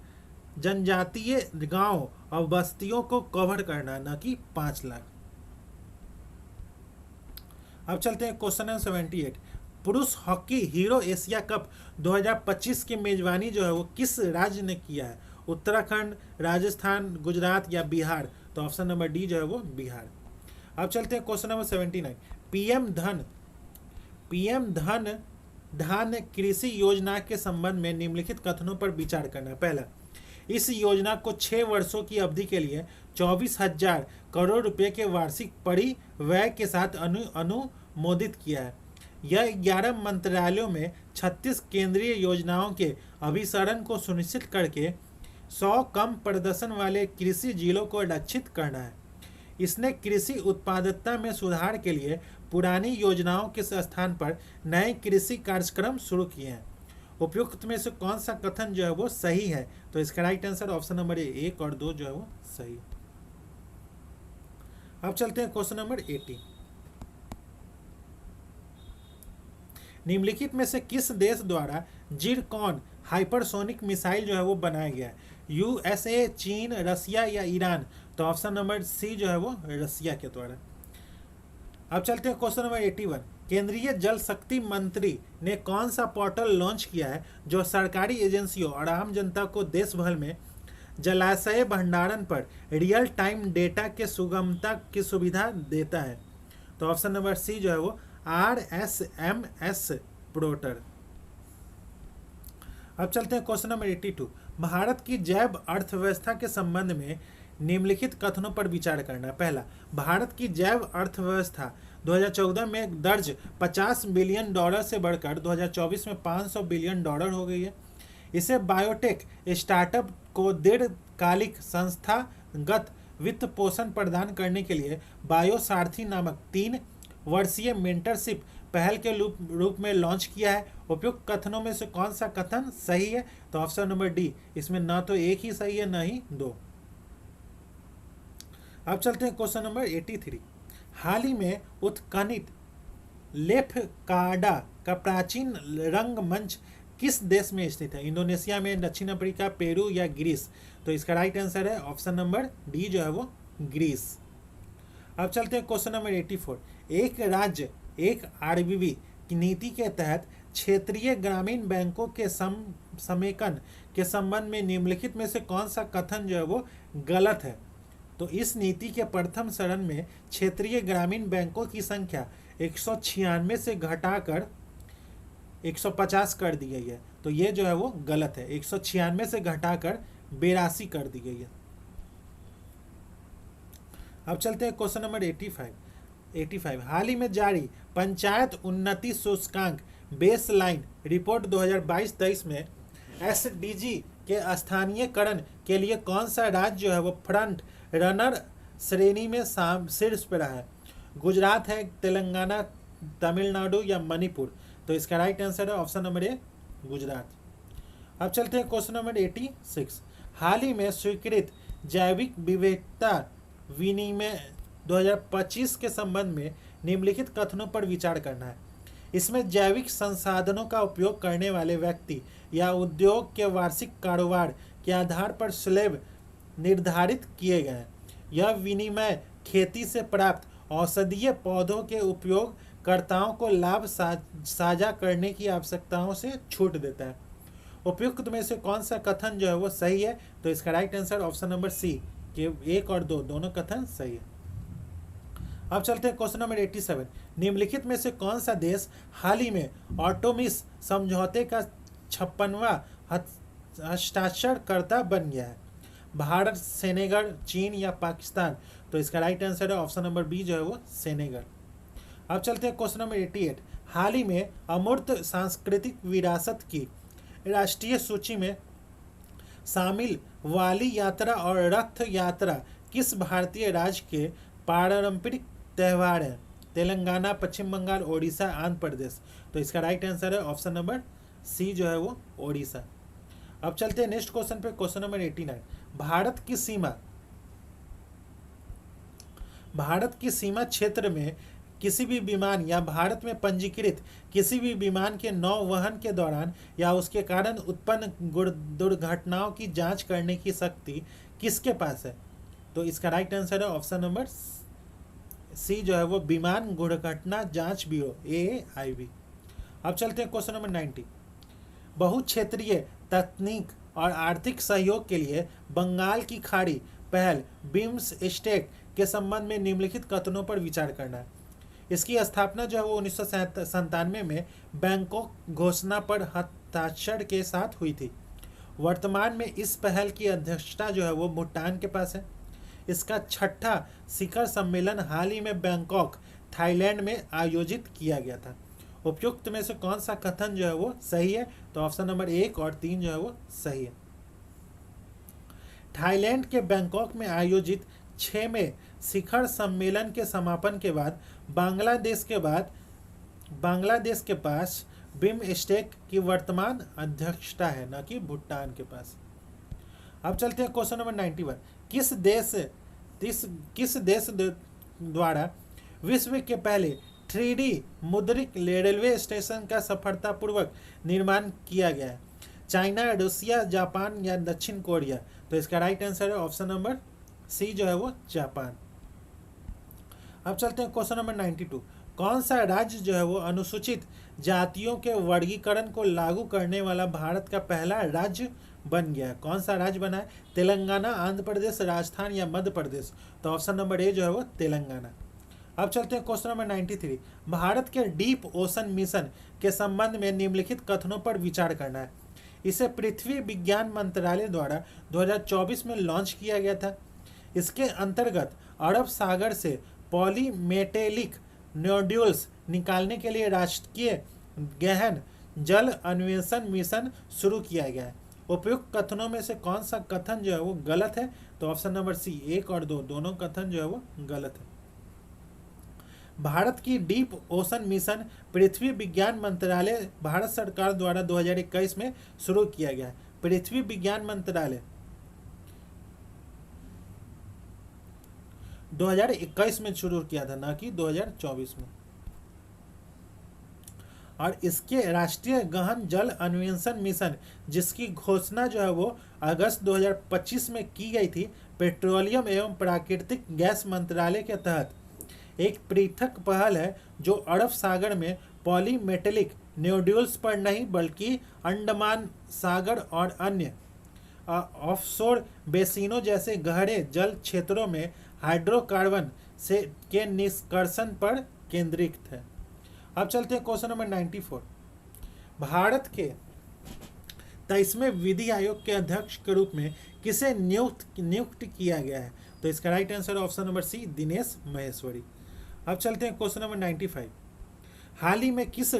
जनजातीय गांव और बस्तियों को कवर करना, न कि 5 लाख। अब चलते हैं क्वेश्चन नंबर 78। पुरुष हॉकी हीरो एशिया कप 2025 की मेजबानी जो है वो किस राज्य ने किया है? उत्तराखंड, राजस्थान, गुजरात या बिहार? तो ऑप्शन नंबर डी जो है वो बिहार। अब चलते हैं क्वेश्चन नंबर 79। पीएम धन कृषि योजना के संबंध में निम्नलिखित कथनों पर विचार करना है। पहला, इस योजना को 6 वर्षों की अवधि के लिए 24,000 करोड़ रुपए के वार्षिक परिव्यय के साथ अनुमोदित किया है। यह 11 मंत्रालयों में 36 केंद्रीय योजनाओं के अभिसरण को सुनिश्चित करके 100 कम प्रदर्शन वाले कृषि जिलों को लक्षित करना है। इसने कृषि उत्पादकता में सुधार के लिए पुरानी योजनाओं के स्थान पर नए कृषि कार्यक्रम शुरू किए हैं। उपयुक्त में से कौन सा कथन जो है वो सही है? तो इसका राइट आंसर ऑप्शन नंबर 1 और 2 जो है वो सही है। अब चलते हैं क्वेश्चन नंबर 80। निम्नलिखित में से किस देश द्वारा जिरकॉन हाइपरसोनिक मिसाइल जो है वो बनाया गया है? यूएसए, चीन, रसिया या ईरान? तो ऑप्शन नंबर सी जो है वो रसिया के द्वारा। अब चलते हैं क्वेश्चन नंबर 81। केंद्रीय जल शक्ति मंत्री ने कौन सा पोर्टल लॉन्च किया है जो सरकारी एजेंसियों और आम जनता को देश भर में जलाशय भंडारण पर रियल टाइम डेटा के सुगमता की सुविधा देता है? तो ऑप्शन नंबर सी जो है वो RSMS पोर्टल। अब चलते हैं क्वेश्चन नंबर 82। भारत की जैव अर्थव्यवस्था के संबंध में निम्नलिखित कथनों पर विचार करना। पहला, भारत की जैव अर्थव्यवस्था 2014 में दर्ज 50 बिलियन डॉलर से बढ़कर 2024 में 500 बिलियन डॉलर हो गई है। इसे बायोटेक स्टार्टअप को दीर्घकालिक संस्थागत वित्त पोषण प्रदान करने के लिए बायोसारथी नामक 3 वर्षीय मेंटरशिप पहल के रूप में लॉन्च किया है। उपयुक्त कथनों में से कौन सा कथन सही है? तो ऑप्शन नंबर डी, इसमें ना तो एक ही सही है ना ही दो। अब चलते हैं क्वेश्चन नंबर 83। हाल ही में उत्खनित लेफकार्डा का प्राचीन रंगमंच किस देश में स्थित है? इंडोनेशिया में, दक्षिण अफ्रीका, पेरू या ग्रीस? तो इसका राइट आंसर है ऑप्शन नंबर डी जो है वो ग्रीस। अब चलते हैं क्वेश्चन नंबर 84। एक राज्य एक आरबीबी की नीति के तहत क्षेत्रीय ग्रामीण बैंकों के समेकन के संबंध में निम्नलिखित में से कौन सा कथन जो है वो गलत है? तो इस नीति के प्रथम चरण में क्षेत्रीय ग्रामीण बैंकों की संख्या 196 से घटाकर 150 कर दी गई है। तो ये जो है वो गलत है, 196 से घटाकर 82 कर दी गई है। अब चलते हैं क्वेश्चन नंबर 85। हाल ही में जारी पंचायत उन्नति सूचकांक बेस लाइन रिपोर्ट 2022-23 में एसडीजी के स्थानीयकरण के लिए कौन सा राज्य जो है वो फ्रंट रनर श्रेणी में शीर्ष पर रहा है? गुजरात है, तेलंगाना, तमिलनाडु या मणिपुर? तो इसका राइट आंसर है ऑप्शन नंबर ए, गुजरात। अब चलते हैं क्वेश्चन नंबर 86। हाल ही में स्वीकृत जैविक विविधता विनिमय 2025 के संबंध में निम्नलिखित कथनों पर विचार करना है। इसमें जैविक संसाधनों का उपयोग करने वाले व्यक्ति या उद्योग के वार्षिक कारोबार के आधार पर स्लैब निर्धारित किए गए हैं। यह विनिमय खेती से प्राप्त औषधीय पौधों के उपयोगकर्ताओं को लाभ साझा करने की आवश्यकताओं से छूट देता है। उपयुक्त में से कौन सा कथन जो है वो सही है? तो इसका right answer option number C के 1 और 2 दोनों कथन सही है। अब चलते हैं क्वेश्चन नंबर 87। निम्नलिखित में से कौन सा देश हाल ही में ऑटोमिस समझौते का 56वां हस्ताक्षरकर्ता बन गया है? भारत, सेनेगल, चीन या पाकिस्तान? तो इसका राइट आंसर है ऑप्शन नंबर बी जो है वो सेनेगल। अब चलते हैं क्वेश्चन नंबर 88। हाल ही में अमूर्त सांस्कृतिक विरासत की राष्ट्रीय सूची में शामिल वाली यात्रा और रथ यात्रा किस भारतीय राज्य के पारंपरिक त्यौहार हैं? तेलंगाना, पश्चिम बंगाल, ओडिशा, आंध्र प्रदेश? तो इसका राइट आंसर है ऑप्शन नंबर सी जो है वो ओडिशा। अब चलते हैं नेक्स्ट क्वेश्चन पे, क्वेश्चन नंबर 89। भारत की सीमा क्षेत्र में किसी भी विमान या भारत में पंजीकृत किसी भी विमान के नौवहन के दौरान या उसके कारण उत्पन्न दुर्घटनाओं की जांच करने की शक्ति किसके पास है? तो इसका राइट आंसर है ऑप्शन नंबर सी जो है वो विमान दुर्घटना जांच ब्यूरो, AAIB। अब चलते हैं क्वेश्चन नंबर 90। बहुक्षेत्रीय तकनीक और आर्थिक सहयोग के लिए बंगाल की खाड़ी पहल बिम्स्टेक के संबंध में निम्नलिखित कथनों पर विचार करना है। इसकी स्थापना जो है वो 1997 में बैंकॉक घोषणा पर हस्ताक्षर के साथ हुई थी। वर्तमान में इस पहल की अध्यक्षता जो है वो भूटान के पास है। इसका 6ठा शिखर सम्मेलन हाल ही में बैंकॉक, थाईलैंड में आयोजित किया गया था। उपयुक्त में से कौन सा कथन जो है वो सही है? तो ऑप्शन नंबर 1 और 3 जो है वो सही है। थाईलैंड के बैंकॉक में आयोजित 6वें शिखर सम्मेलन के समापन के बाद बांग्लादेश के पास बिम्स्टेक की वर्तमान अध्यक्षता है, न कि भूटान के पास। अब चलते हैं क्वेश्चन नंबर 91। किस देश द्वारा विश्व के पहले 3D मुद्रित रेलवे स्टेशन का सफलतापूर्वक निर्माण किया गया है? चाइना, रूसिया, जापान या दक्षिण कोरिया? तो इसका राइट आंसर है ऑप्शन नंबर सी जो है वो जापान। अब चलते हैं क्वेश्चन नंबर 92। कौन सा राज्य जो है वो अनुसूचित जातियों के वर्गीकरण को लागू करने वाला भारत का पहला राज्य बन गया है? कौन सा राज्य बना है? तेलंगाना, आंध्र प्रदेश, राजस्थान या मध्य प्रदेश? तो ऑप्शन नंबर ए जो है वो तेलंगाना। अब चलते हैं क्वेश्चन नंबर 93। भारत के डीप ओशन मिशन के संबंध में निम्नलिखित कथनों पर विचार करना है। इसे पृथ्वी विज्ञान मंत्रालय द्वारा 2024 में लॉन्च किया गया था। इसके अंतर्गत अरब सागर से पॉलीमेटेलिक नोड्यूल्स निकालने के लिए राष्ट्रीय गहन जल अन्वेषण मिशन शुरू किया गया है। उपयुक्त कथनों में से कौन सा कथन जो है वो गलत है? तो ऑप्शन नंबर सी 1 और 2 दोनों कथन जो है वो गलत है। भारत की डीप ओशन मिशन पृथ्वी विज्ञान मंत्रालय भारत सरकार द्वारा 2021 में शुरू किया गया है। पृथ्वी विज्ञान मंत्रालय 2021 में शुरू किया था, ना कि 2024 में। और इसके राष्ट्रीय गहन जल अन्वेषण मिशन, जिसकी घोषणा जो है वो अगस्त 2025 में की गई थी, पेट्रोलियम एवं प्राकृतिक गैस मंत्रालय के तहत एक पृथक पहल है जो अरब सागर में पॉलीमेटेलिक नोड्यूल्स पर नहीं बल्कि अंडमान सागर और अन्य ऑफशोर बेसिनों जैसे गहरे जल क्षेत्रों में हाइड्रोकार्बन से के निष्कर्षण पर केंद्रित है। अब चलते हैं क्वेश्चन नंबर 94। भारत के 23वें विधि आयोग के अध्यक्ष के रूप में किसे नियुक्त किया गया है? तो इसका right answer option number C Dinesh Maheshwari. अब चलते हैं क्वेश्चन नंबर 95। हाल ही में किस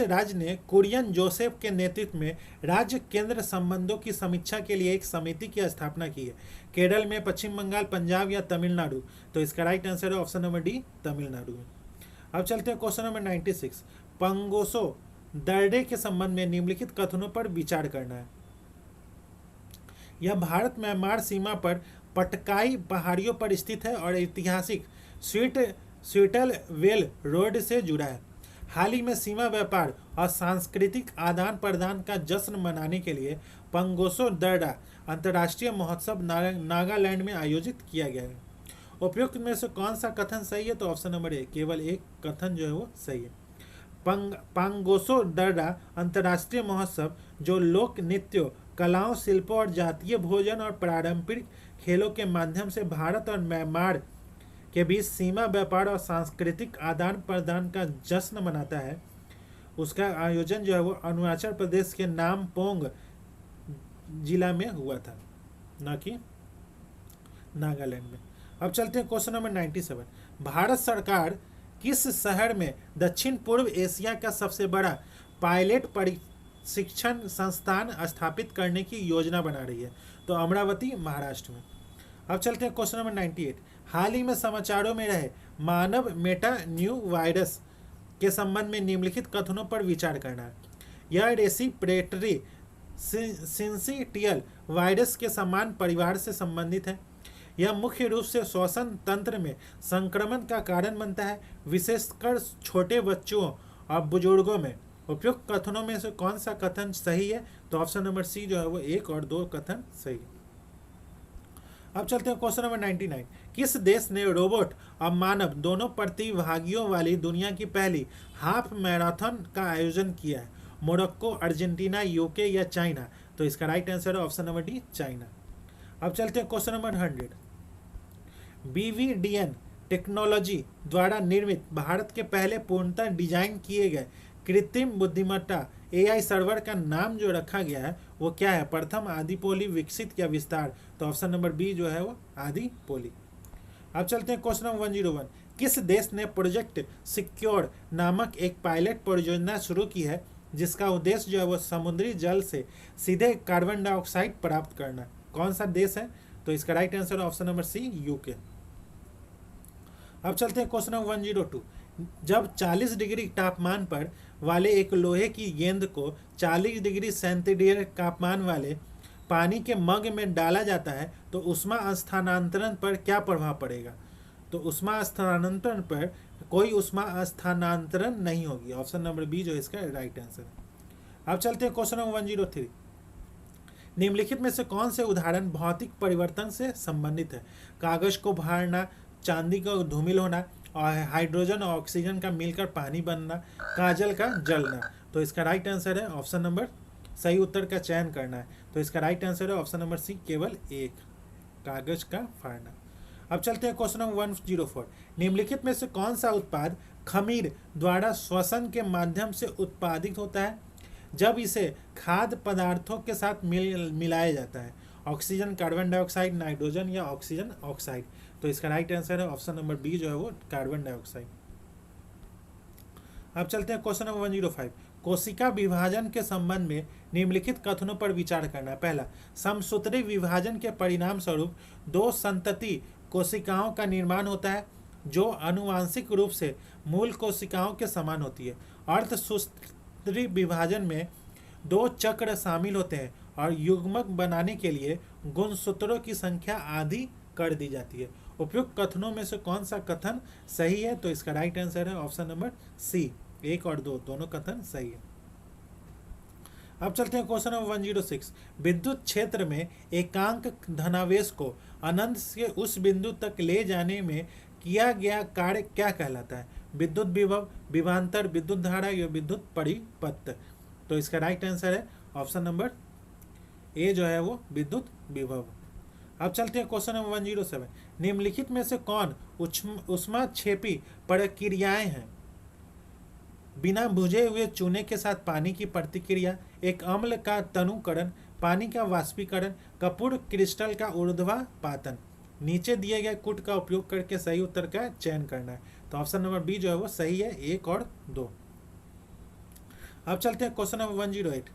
राज्य ने कुरियन जोसेफ के नेतृत्व में राज्य केंद्र संबंधों की समीक्षा के लिए एक समिति की स्थापना की है? केरल में, पश्चिम बंगाल, पंजाब या तमिलनाडु? तो इसका राइट आंसर है ऑप्शन नंबर डी तमिलनाडु में। अब चलते हैं क्वेश्चन नंबर 96। पंगोसो दर्रे के संबंध में निम्नलिखित कथनों पर विचार करना है। यह भारत म्यांमार सीमा पर पटकाई पहाड़ियों पर स्थित है और ऐतिहासिक स्वीटल वेल रोड से जुड़ा है। हाल ही में सीमा व्यापार और सांस्कृतिक आदान प्रदान का जश्न मनाने के लिए पंगोसो दर्रा अंतर्राष्ट्रीय महोत्सव नागालैंड में आयोजित किया गया है। उपयुक्त में से कौन सा कथन सही है? तो ऑप्शन नंबर ए, केवल एक कथन जो है वो सही है। पांगोसो दर्रा अंतर्राष्ट्रीय महोत्सव जो लोक नृत्यों, कलाओं, शिल्पों और जातीय भोजन और पारंपरिक खेलों के माध्यम से भारत और म्यांमार के बीच सीमा व्यापार और सांस्कृतिक आदान प्रदान का जश्न मनाता है, उसका आयोजन जो है वो अरुणाचल प्रदेश के नामपोंग जिला में हुआ था, ना कि नागालैंड में। अब चलते हैं क्वेश्चन नंबर 97। भारत सरकार किस शहर में दक्षिण पूर्व एशिया का सबसे बड़ा पायलट प्रशिक्षण संस्थान स्थापित करने की योजना बना रही है? तो अमरावती, महाराष्ट्र में। अब चलते हैं क्वेश्चन नंबर 98। हाल ही में समाचारों में रहे मानव मेटा न्यू वायरस के संबंध में निम्नलिखित कथनों पर विचार करना है। यह रेसिपिरेटरी सिंसिटियल वायरस के समान परिवार से संबंधित है। यह मुख्य रूप से श्वसन तंत्र में संक्रमण का कारण बनता है, विशेषकर छोटे बच्चों और बुजुर्गों में। उपयुक्त कथनों में से कौन सा कथन सही है? तो ऑप्शन नंबर सी जो है वो 1 और 2 कथन सही है। अब चलते हैं क्वेश्चन नंबर 99। किस देश ने रोबोट और मानव दोनों प्रतिभागियों वाली दुनिया की पहली हाफ मैराथन का आयोजन किया है? मोरक्को, अर्जेंटीना, यूके या चाइना? तो इसका राइट आंसर है ऑप्शन नंबर डी चाइना। अब चलते हैं क्वेश्चन नंबर 100। BVDN टेक्नोलॉजी द्वारा निर्मित भारत के पहले पूर्णतः डिजाइन किए गए कृत्रिम बुद्धिमत्ता AI सर्वर का नाम जो रखा गया है वो क्या है? प्रथम, आदि पोली, विकसित या विस्तार? तो ऑप्शन नंबर बी जो है वो आदि पोली। अब चलते हैं क्वेश्चन नंबर 101। किस देश ने प्रोजेक्ट सिक्योर नामक एक पायलट परियोजना शुरू की है जिसका उद्देश्य जो है वो समुद्री जल से सीधे कार्बन डाइऑक्साइड प्राप्त करना? कौन सा देश है? तो इसका right answer option number C UK. अब चलते हैं क्वेश्चन नंबर 102। जब 40 डिग्री तापमान पर वाले एक लोहे की गेंद को 40 डिग्री सेंटीग्रेड तापमान वाले पानी के मग में डाला जाता है तो ऊष्मा स्थानांतरण पर क्या प्रभाव पड़ेगा? तो ऊष्मा स्थानांतरण पर कोई ऊष्मा स्थानांतरण नहीं होगी। ऑप्शन नंबर बी जो इसका राइट आंसर है। अब चलते हैं क्वेश्चन नंबर 103। निम्नलिखित में से कौन से उदाहरण भौतिक परिवर्तन से संबंधित है? कागज को भागना, चांदी का धूमिल होना और हाइड्रोजन और ऑक्सीजन का मिलकर पानी बनना, काजल का जलना? तो इसका राइट आंसर है ऑप्शन नंबर, सही उत्तर का चयन करना है। तो इसका राइट आंसर है ऑप्शन नंबर सी केवल 1, कागज का फाड़ना। अब चलते हैं क्वेश्चन नंबर 104। निम्नलिखित में से कौन सा उत्पाद खमीर द्वारा श्वसन के माध्यम से उत्पादित होता है? जब इसे खाद्य पदार्थों के साथ मिलाया जाता है? ऑक्सीजन, कार्बन डाइऑक्साइड, नाइट्रोजन या ऑक्सीजन ऑक्साइड? तो इसका राइट आंसर है ऑप्शन नंबर बी जो है वो कार्बन डाइऑक्साइड। अब चलते हैं क्वेश्चन नंबर 105। कोशिका विभाजन के संबंध में निम्नलिखित कथनों पर विचार करना। पहला, समसूत्री विभाजन के परिणाम स्वरूप दो संतति कोशिकाओं का निर्माण होता है जो आनुवांशिक रूप से मूल कोशिकाओं के समान होती है। अर्धसूत्री विभाजन में दो चक्र शामिल होते हैं और युग्मक बनाने के लिए गुणसूत्रों की संख्या आधी कर दी जाती है। उपयुक्त कथनों में से कौन सा कथन सही है? तो इसका राइट आंसर है ऑप्शन नंबर सी, 1 और 2 दोनों कथन सही है। अब चलते हैं क्वेश्चन नंबर 106। विद्युत क्षेत्र में एकांक धनावेश को अनंत से उस बिंदु तक ले जाने में किया गया कार्य क्या कहलाता है? विद्युत विभव, विभवांतर, विद्युत धारा या विद्युत परिपथ? तो इसका राइट आंसर है ऑप्शन नंबर ए जो है वो विद्युत विभव। अब चलते हैं क्वेश्चन नंबर 107। निम्नलिखित में से कौन ऊष्माक्षेपी प्रक्रियाएं हैं? बिना भुजे हुए चूने के साथ पानी की प्रतिक्रिया, एक अम्ल का तनुकरण, पानी का वाष्पीकरण, कपूर क्रिस्टल का ऊर्ध्वपातन। नीचे दिए गए कूट का उपयोग करके सही उत्तर का चयन करना है। तो ऑप्शन नंबर बी जो है वो सही है, 1 और 2। अब चलते हैं क्वेश्चन नंबर 108।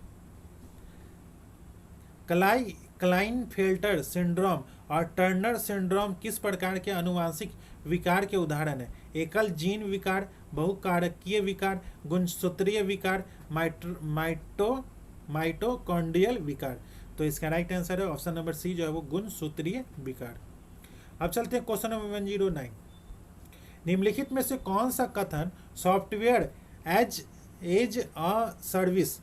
क्लाइनफेल्टर सिंड्रोम और टर्नर सिंड्रोम किस प्रकार के आनुवांशिक विकार के उदाहरण है? एकल जीन विकार, बहुकारकीय विकार, गुणसूत्रीय विकार, माइटोकॉन्ड्रियल विकार? तो इसका राइट आंसर है ऑप्शन नंबर सी जो है वो गुणसूत्रीय विकार। अब चलते हैं क्वेश्चन नंबर 109। निम्नलिखित में से कौन सा कथन सॉफ्टवेयर एज अ सर्विस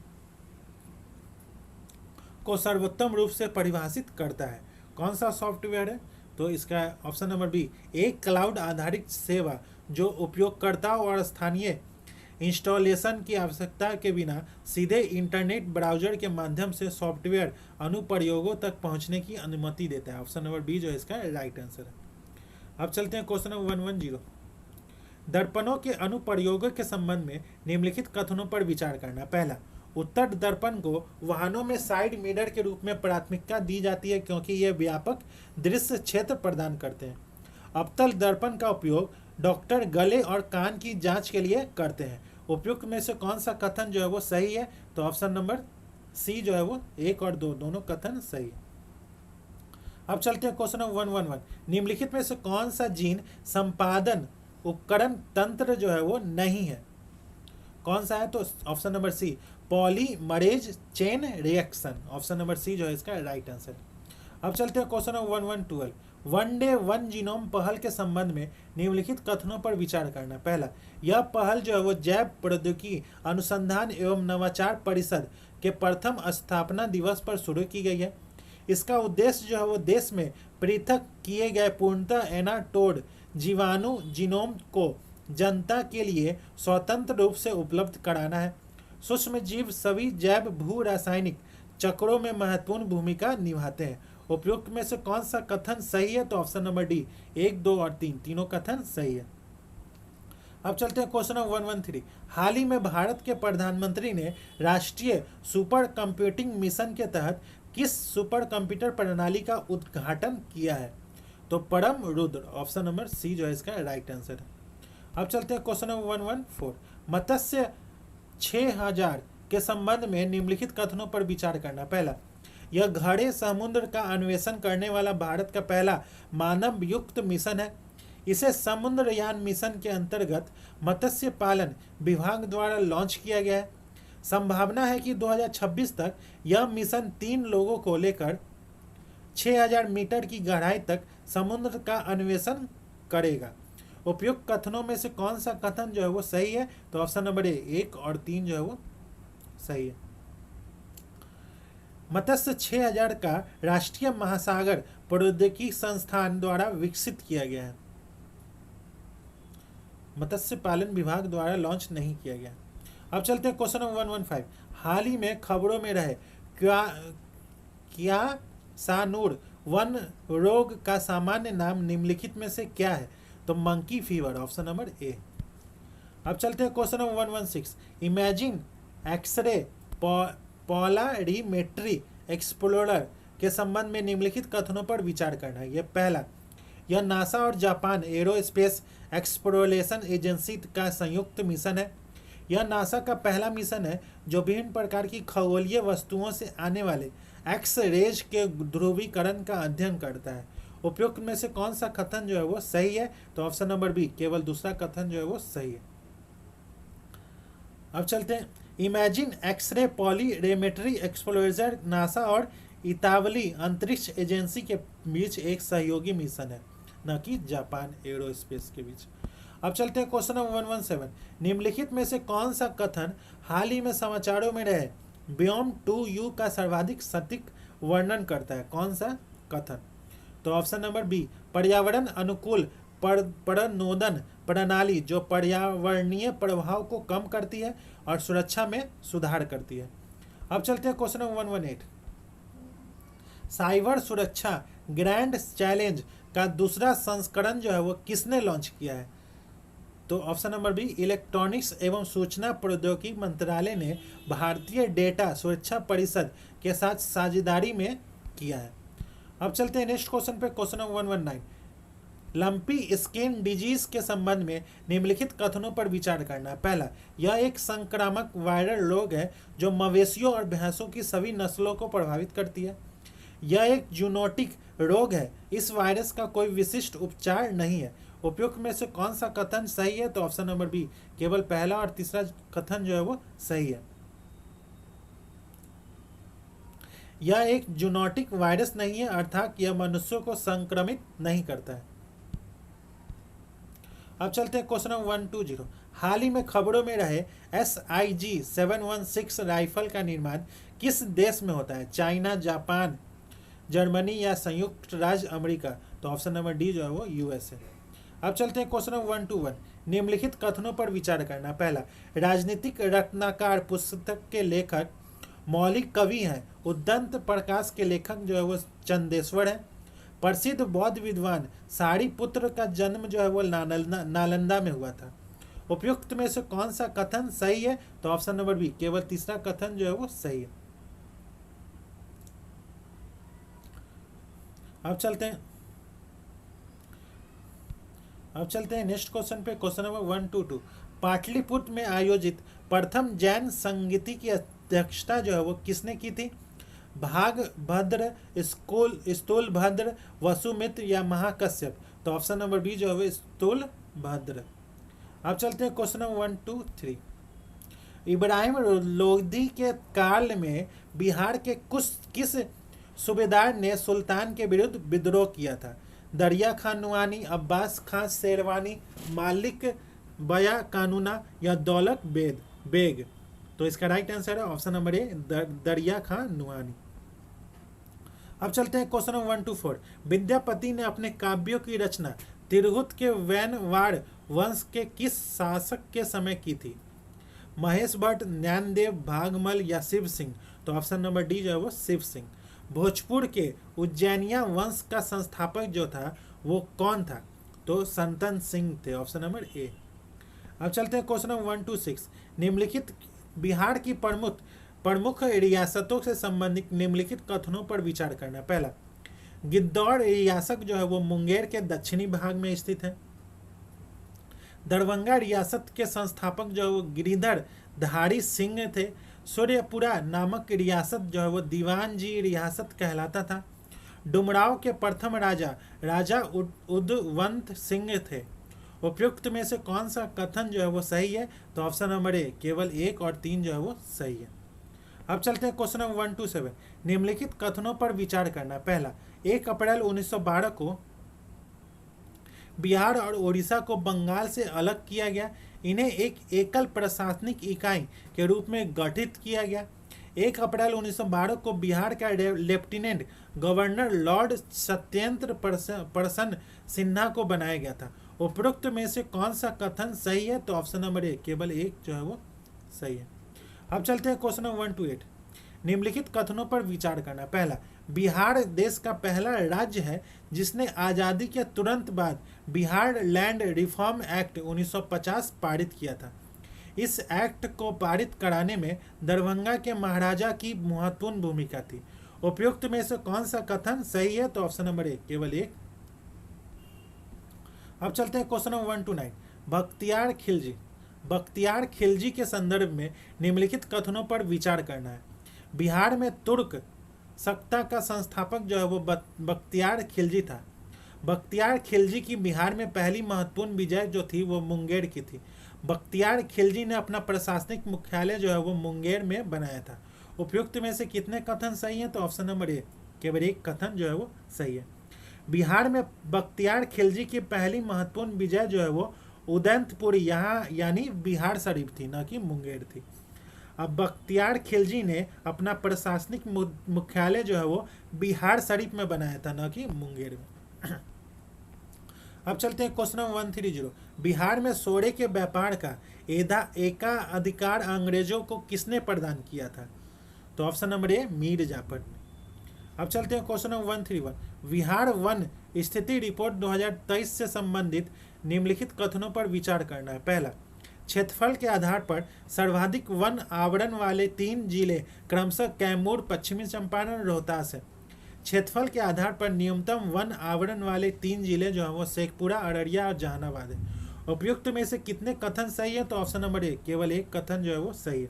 को सर्वोत्तम रूप से परिभाषित करता है? कौन सा सॉफ्टवेयर है? तो इसका ऑप्शन नंबर बी, एक क्लाउड आधारित सेवा जो उपयोगकर्ताओं और स्थानीय इंस्टॉलेशन की आवश्यकता के बिना सीधे इंटरनेट ब्राउजर के माध्यम से सॉफ्टवेयर अनुप्रयोगों तक पहुंचने की अनुमति देता है। ऑप्शन नंबर बी जो है इसका राइट आंसर है। अब चलते हैं क्वेश्चन नंबर 110। दर्पणों के अनुप्रयोगों के संबंध में निम्नलिखित कथनों पर विचार करना। पहला, उत्तर दर्पण को वाहनों में साइड मिरर के रूप में प्राथमिकता दी जाती है क्योंकि ये व्यापक दृश्य क्षेत्र प्रदान करते हैं। अवतल दर्पण का उपयोग डॉक्टर गले और कान की जांच के लिए करते हैं। उपयुक्त में से कौन सा कथन जो है वो सही है? तो ऑप्शन नंबर सी जो है वो 1 और 2 दोनों कथन सही है। अब चलते हैं क्वेश्चन नंबर 111। निम्नलिखित में से कौन सा जीन संपादन उपकरण तंत्र जो है वो नहीं है? कौन सा है? तो option number C, polymerase chain reaction. Option number C जो है इसका राइट आंसर। अब चलते हैं question number 112। One day one genome पहल के संबंध में निम्नलिखित कथनों पर विचार करना। पहला, यह पहल जो है वो जैव प्रौद्योगिकी अनुसंधान एवं नवाचार परिषद के प्रथम स्थापना दिवस पर शुरू की गई है। इसका उद्देश्य जो है वो देश में पृथक किए गए पूर्णतः एनाटोड जीवाणु जीनोम को जनता के लिए स्वतंत्र रूप से उपलब्ध कराना है। सूक्ष्म जीव सभी जैव भू रासायनिक चक्रों में महत्वपूर्ण भूमिका निभाते हैं। उपयुक्त में से कौन सा कथन सही है? तो ऑप्शन नंबर डी, 1, 2 और 3 तीनों कथन सही है। अब चलते हैं क्वेश्चन नंबर 113। हाल ही में भारत के प्रधानमंत्री ने राष्ट्रीय सुपर कंप्यूटिंग मिशन के तहत किस सुपर कंप्यूटर प्रणाली का उद्घाटन किया है? तो परम रुद्र। ऑप्शन नंबर सी जो है इसका राइट आंसर है। अब चलते हैं क्वेश्चन नंबर 114। मत्स्य 6000 के संबंध में निम्नलिखित कथनों पर विचार करना। पहला, यह घड़े समुद्र का अन्वेषण करने वाला भारत का पहला मानव युक्त मिशन है। इसे समुद्रयान मिशन के अंतर्गत मत्स्य पालन विभाग द्वारा लॉन्च किया गया है। संभावना है कि 2026 तक यह मिशन 3 लोगों को लेकर 6000 मीटर की गहराई तक समुद्र का अन्वेषण करेगा। उपयुक्त कथनों में से कौन सा कथन जो है वो सही है? तो ऑप्शन नंबर 1 और 3 जो है वो सही है। मत्स्य 6000 का राष्ट्रीय महासागर प्रौद्योगिकी संस्थान द्वारा विकसित किया गया है। मत्स्य पालन विभाग द्वारा लॉन्च नहीं किया गया। अब चलते हैं क्वेश्चन नंबर 115। हाल ही में खबरों में रहे क्या सानूर वन रोग का सामान्य नाम निम्नलिखित में से क्या है? तो monkey fever. Option number A. अब चलते हैं question number 116। Imaging x ray polarimetry explorer के संबंध में निम्नलिखित कथनों पर विचार करना है। यह पहला, यह नासा और जापान एरोस्पेस एक्सप्लोरेशन एजेंसी का संयुक्त मिशन है। यह नासा का पहला मिशन है जो विभिन्न प्रकार की खगोलीय वस्तुओं से आने वाले एक्स रेज के ध्रुवीकरण का अध्ययन करता है। उपयुक्त में से कौन सा कथन जो है वो सही है? तो ऑप्शन नंबर बी, केवल दूसरा कथन जो है वो सही है। अब चलते हैं, इमेजिन एक्सरे पॉलीरेमेट्री एक्सप्लोरेशन नासा और इतावली अंतरिक्ष एजेंसी के बीच एक सहयोगी मिशन है, न कि जापान एरोस्पेस के बीच। अब चलते हैं क्वेश्चन नंबर 117, निम्नलिखित में से कौन सा कथन हाल ही में समाचारों में रहे बियॉन्ड 2U का सर्वाधिक सटीक वर्णन करता है? कौन सा कथन? तो ऑप्शन नंबर बी, पर्यावरण अनुकूल प्रणोदन प्रणाली जो पर्यावरणीय प्रभाव को कम करती है और सुरक्षा में सुधार करती है। अब चलते हैं क्वेश्चन नंबर 118, साइबर सुरक्षा ग्रैंड चैलेंज का दूसरा संस्करण जो है वो किसने लॉन्च किया है? तो ऑप्शन नंबर बी, इलेक्ट्रॉनिक्स एवं सूचना प्रौद्योगिकी मंत्रालय ने भारतीय डेटा सुरक्षा परिषद के साथ साझेदारी में किया है। अब चलते हैं नेक्स्ट क्वेश्चन पे, question number 119, lumpy skin disease के संबंध में निम्नलिखित कथनों पर विचार करना है। पहला, यह एक संक्रामक वायरल रोग है जो मवेशियों और भैंसों की सभी नस्लों को प्रभावित करती है। यह एक जूनोटिक रोग है, इस वायरस का कोई विशिष्ट उपचार नहीं है। उपयुक्त में से कौन सा कथन सही है? तो ऑप्शन नंबर बी, केवल पहला और तीसरा कथन जो है वो सही है। यह एक जूनोटिक वायरस नहीं है, अर्थात यह मनुष्यों को संक्रमित नहीं करता है। अब चलते हैं क्वेश्चन नंबर 120, हाल ही में खबरों में रहे SIG 716 राइफल का निर्माण किस देश में होता है? चाइना, जापान, जर्मनी या संयुक्त राज्य अमेरिका? तो ऑप्शन नंबर डी जो है वो US है। अब चलते हैं क्वेश्चन नंबर 121, निम्नलिखित कथनों पर विचार करना। पहला, राजनीतिक रत्नाकर पुस्तक के लेखक मौलिक कवि हैं। उद्दंत प्रकाश के लेखक जो है वो चंदेश्वर है। प्रसिद्ध बौद्ध विद्वान सारिपुत्र का जन्म जो है वो नालंदा में हुआ था। उपयुक्त में से कौन सा कथन सही है? तो ऑप्शन नंबर बी, केवल तीसरा कथन जो है वो सही है। अब चलते हैं नेक्स्ट क्वेश्चन पे, क्वेश्चन नंबर 122, पाटलिपुत्र में आयोजित प्रथम जैन संगीति की अध्यक्षता जो है वो किसने की थी? भागभद्र, स्थूलभद्र, वसुमित्र या महाकश्यप? तो ऑप्शन नंबर बी जो है वो स्थूलभद्र। अब चलते हैं क्वेश्चन नंबर 123, इब्राहिम लोदी के काल में बिहार के किस सूबेदार ने सुल्तान के विरुद्ध विद्रोह किया था? दरिया खान नुआनी, अब्बास खान शेरवानी, मालिक बया कानूना या दौलत बेग? तो इसका राइट आंसर है ऑप्शन नंबर ए, दरिया खान नुआनी। अब चलते हैं क्वेश्चन नंबर 124, विद्यापति ने अपने काव्यों की रचना तिरहुत के वैनवाड़ वंश के किस शासक के समय की थी? महेश भट्ट, ज्ञानदेव, भागमल या शिव सिंह? तो ऑप्शन नंबर डी जो है वो शिव सिंह। भोजपुर के उज्जैनिया वंश का संस्थापक जो था वो कौन था? तो संतन सिंह थे, ऑप्शन नंबर ए। अब चलते हैं क्वेश्चन नंबर 126, निम्नलिखित बिहार की प्रमुख रियासतों से संबंधित निम्नलिखित कथनों पर विचार करना। पहला, गिद्धौर रियासत जो है वो मुंगेर के दक्षिणी भाग में स्थित है। दरभंगा रियासत के संस्थापक जो है वो गिरिधर धारी सिंह थे। सूर्यपुरा नामक रियासत जो है वो दीवान जी रियासत कहलाता था। डुमराव के प्रथम राजा उदवंत सिंह थे। उपयुक्त में से कौन सा कथन जो है वो सही है? तो ऑप्शन नंबर ए, केवल 1 और 3 जो है वो सही है। अब चलते हैं क्वेश्चन नंबर 127, निम्नलिखित कथनों पर विचार करना। पहला, 1 अप्रैल 1912 को बिहार और उड़ीसा को बंगाल से अलग किया गया। इन्हें एक एकल प्रशासनिक इकाई के रूप में गठित किया गया। 1 अप्रैल 1912 को बिहार का लेफ्टिनेंट गवर्नर लॉर्ड सत्येंद्र प्रसन्न सिन्हा को बनाया गया था। उपरोक्त में से कौन सा कथन सही है? तो ऑप्शन नंबर ए, केवल 1 जो है वो सही है। अब चलते हैं क्वेश्चन नंबर 128, निम्नलिखित कथनों पर विचार करना। पहला, बिहार देश का पहला राज्य है जिसने आज़ादी के तुरंत बाद बिहार लैंड रिफॉर्म एक्ट 1950 पारित किया था। इस एक्ट को पारित कराने में दरभंगा के महाराजा की महत्वपूर्ण भूमिका थी। उपयुक्त में से कौन सा कथन सही है? तो ऑप्शन नंबर ए, केवल एक। अब चलते हैं question number 1 to 9। Bakhtiyar Khilji. Bakhtiyar Khilji के संदर्भ में निम्नलिखित कथनों पर विचार करना है। बिहार में तुर्क सत्ता का संस्थापक जो है वो बख्तियार खिलजी था। बख्तियार खिलजी की बिहार में पहली महत्वपूर्ण विजय जो थी वो मुंगेर की थी। बख्तियार खिलजी ने अपना प्रशासनिक मुख्यालय जो है वो मुंगेर में बनाया था। उपयुक्त में से कितने कथन सही हैं? तो ऑप्शन नंबर ए, केवल एक कथन जो है वो सही है। बिहार में बख्तियार खिलजी की पहली महत्वपूर्ण विजय जो है वो उदंतपुरी यहाँ यानी बिहार शरीफ थी, न कि मुंगेर थी। अब बख्तियार खिलजी ने अपना प्रशासनिक मुख्यालय जो है वो बिहार शरीफ में बनाया था, न कि मुंगेर में। अब चलते हैं क्वेश्चन नंबर 130। बिहार में सोरे के व्यापार का एकाधिकार अंग्रेजों को किसने प्रदान किया था? तो option number A, Mir Jafar ने। अब चलते हैं क्वेश्चन नंबर 131। बिहार वन स्थिति रिपोर्ट 2023 से संबंधित निम्नलिखित कथनों पर विचार करना है। पहला, क्षेत्रफल के आधार पर सर्वाधिक वन आवरण वाले 3 जिले क्रमशः कैमूर, पश्चिमी चंपारण, रोहतास है। क्षेत्रफल के आधार पर न्यूनतम वन आवरण वाले 3 जिले जो है वो शेखपुरा, अररिया और जहानाबाद है। उपयुक्त में से कितने कथन सही है? तो ऑप्शन नंबर ए, केवल एक कथन जो है वो सही है।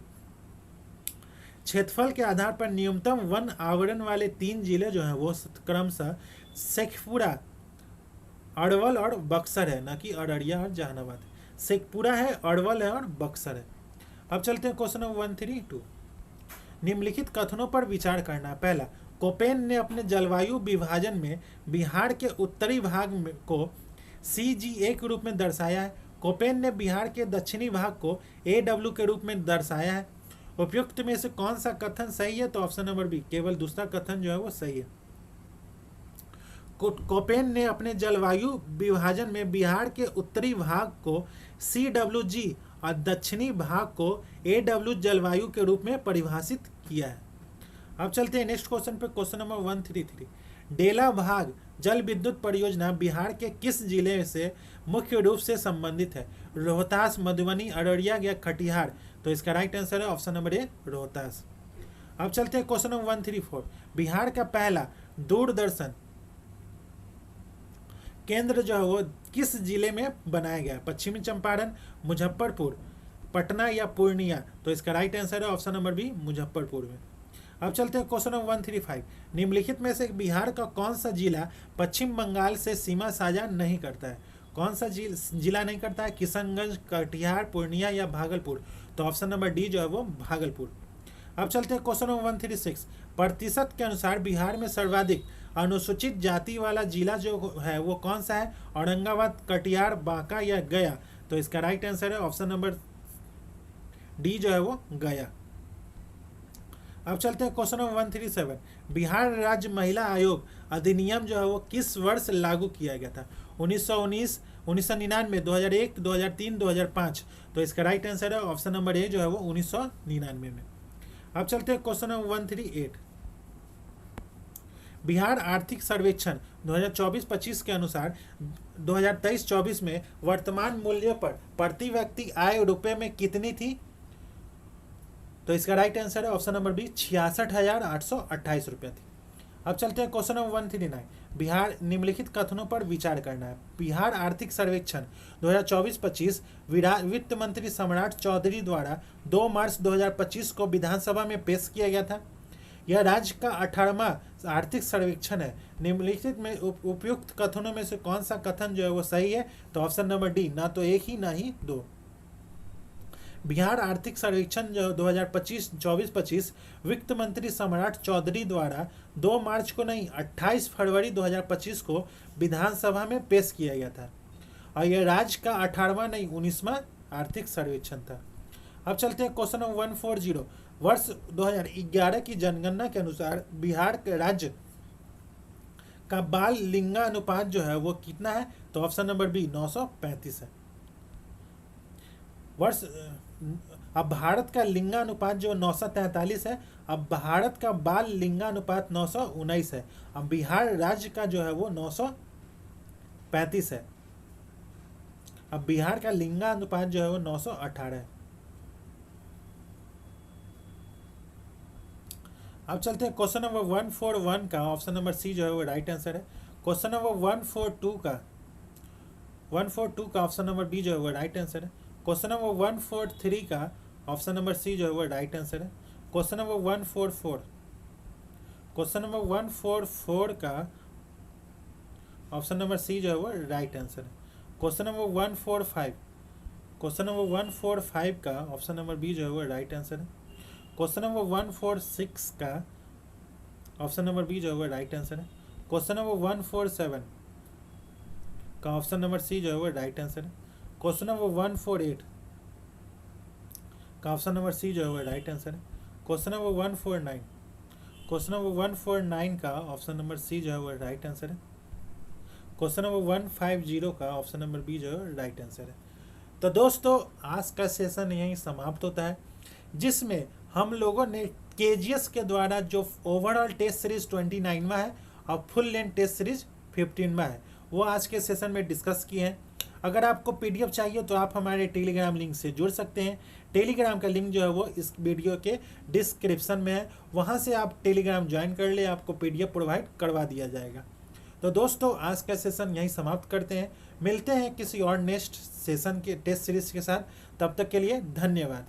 क्षेत्रफल के आधार पर न्यूनतम वन आवरण वाले 3 जिले जो हैं वो क्रमशः शेखपुरा, अरवल और बक्सर है, न कि अररिया और जहानाबाद है। शेखपुरा है, अरवल है और बक्सर है। अब चलते हैं क्वेश्चन नंबर 132। निम्नलिखित कथनों पर विचार करना। पहला, कोपेन ने अपने जलवायु विभाजन में बिहार के उत्तरी भाग को CGA के रूप में दर्शाया है। कोपेन ने बिहार के दक्षिणी भाग को AW के रूप में दर्शाया है। उपयुक्त में से कौन सा कथन सही है? तो ऑप्शन नंबर बी, केवल दूसरा कथन जो है वो सही है। कोपेन ने अपने जलवायु विभाजन में बिहार के उत्तरी भाग को CWG और दक्षिणी भाग को AW जलवायु के रूप में परिभाषित किया है। अब चलते हैं नेक्स्ट क्वेश्चन पे, क्वेश्चन नंबर 133। डेला भाग जल विद्युत परियोजना बिहार के किस जिले से मुख्य रूप से संबंधित है? रोहतास, मधुबनी, अररिया या कटिहार? तो इसका राइट आंसर है ऑप्शन नंबर ए, रोहतास। अब चलते हैं क्वेश्चन नंबर 134। बिहार का पहला दूरदर्शन केंद्र जो है वो किस जिले में बनाया गया? पश्चिमी चंपारण, मुजफ्फरपुर, पटना या पूर्णिया? तो इसका राइट आंसर है ऑप्शन नंबर बी, मुजफ्फरपुर में। अब चलते हैं क्वेश्चन नंबर 135। निम्नलिखित में से बिहार का कौन सा जिला पश्चिम बंगाल से सीमा साझा नहीं करता है? कौन सा जिला नहीं करता है? किशनगंज, कटिहार, पूर्णिया या भागलपुर? तो ऑप्शन नंबर डी जो है वो भागलपुर। अब चलते हैं क्वेश्चन नंबर 136। प्रतिशत के अनुसार बिहार में सर्वाधिक अनुसूचित जाति वाला जिला जो है वो कौन सा है? औरंगाबाद, कटिहार, बांका या गया? तो इसका राइट आंसर है ऑप्शन नंबर डी जो है वो गया। अब चलते हैं क्वेश्चन नंबर 137। बिहार राज्य महिला आयोग अधिनियम जो है वो किस वर्ष लागू किया गया था? 1919, 1999, 2001, 2003, 2005? तो इसका राइट आंसर है ऑप्शन नंबर ए जो है वो 1999 में। अब चलते हैं क्वेश्चन नंबर 138। बिहार आर्थिक सर्वेक्षण 2024-25 के अनुसार 2023-24 में वर्तमान मूल्य पर प्रति व्यक्ति आय रुपए में कितनी थी? तो इसका राइट आंसर है ऑप्शन नंबर बी, 66,828 रुपये थी। अब चलते हैं क्वेश्चन नंबर 139। बिहार निम्नलिखित कथनों पर विचार करना है। बिहार आर्थिक सर्वेक्षण 2024-25 वित्त मंत्री सम्राट चौधरी द्वारा 2 मार्च 2025 को विधानसभा में पेश किया गया था। यह राज्य का 18वां आर्थिक सर्वेक्षण है। निम्नलिखित में उपयुक्त कथनों में से कौन सा कथन जो है वो सही है? तो ऑप्शन नंबर डी, ना तो एक ही ना ही दो। बिहार आर्थिक सर्वेक्षण जो 2024-25 वित्त मंत्री सम्राट चौधरी द्वारा 2 मार्च को नहीं 28 फरवरी 2025 को विधानसभा में पेश किया गया था और यह राज्य का 18वां नहीं 19वां आर्थिक सर्वेक्षण था। अब चलते हैं क्वेश्चन नंबर 140। वर्ष 2011 की जनगणना के अनुसार बिहार के राज्य का बाल लिंगानुपात जो है वो कितना है? तो ऑप्शन नंबर बी, 935 है। वर्ष अब भारत का लिंगानुपात जो 943 है, अब भारत का बाल लिंगानुपात 919 है। अब बिहार राज्य का जो है वो 935 है। अब बिहार का लिंगानुपात जो है वो 918 है। अब चलते हैं क्वेश्चन नंबर 141 का, ऑप्शन नंबर सी जो है वो राइट आंसर है। क्वेश्चन नंबर 142 का ऑप्शन नंबर बी जो है वो राइट आंसर है। क्वेश्चन नंबर 143 का ऑप्शन नंबर सी जो है वो राइट आंसर है। क्वेश्चन नंबर 144 का ऑप्शन नंबर सी जो है वो राइट आंसर है। क्वेश्चन नंबर 145 का ऑप्शन नंबर बी जो है वो राइट आंसर है। क्वेश्चन नंबर 146 का ऑप्शन नंबर बी जो है वो राइट आंसर है। क्वेश्चन नंबर 147 का ऑप्शन नंबर सी जो है वो राइट आंसर है। क्वेश्चन नंबर 148 का ऑप्शन नंबर सी जो है वो राइट आंसर है। क्वेश्चन नंबर 149 का ऑप्शन नंबर सी जो है वो राइट आंसर है। क्वेश्चन नंबर 150 का ऑप्शन नंबर बी जो है राइट आंसर है। तो दोस्तों आज का सेशन यहीं समाप्त होता है, जिसमें हम लोगों ने केजीएस के द्वारा जो ओवरऑल टेस्ट सीरीज 29वां है और फुल लेंथ टेस्ट सीरीज 15वां है वो आज के सेशन में डिस्कस किए हैं। अगर आपको पीडीएफ चाहिए तो आप हमारे टेलीग्राम लिंक से जुड़ सकते हैं। टेलीग्राम का लिंक जो है वो इस वीडियो के डिस्क्रिप्शन में है, वहाँ से आप टेलीग्राम ज्वाइन कर ले, आपको पीडीएफ प्रोवाइड करवा दिया जाएगा। तो दोस्तों आज का सेशन यहीं समाप्त करते हैं, मिलते हैं किसी और नेक्स्ट सेशन के टेस्ट सीरीज के साथ। तब तक के लिए धन्यवाद।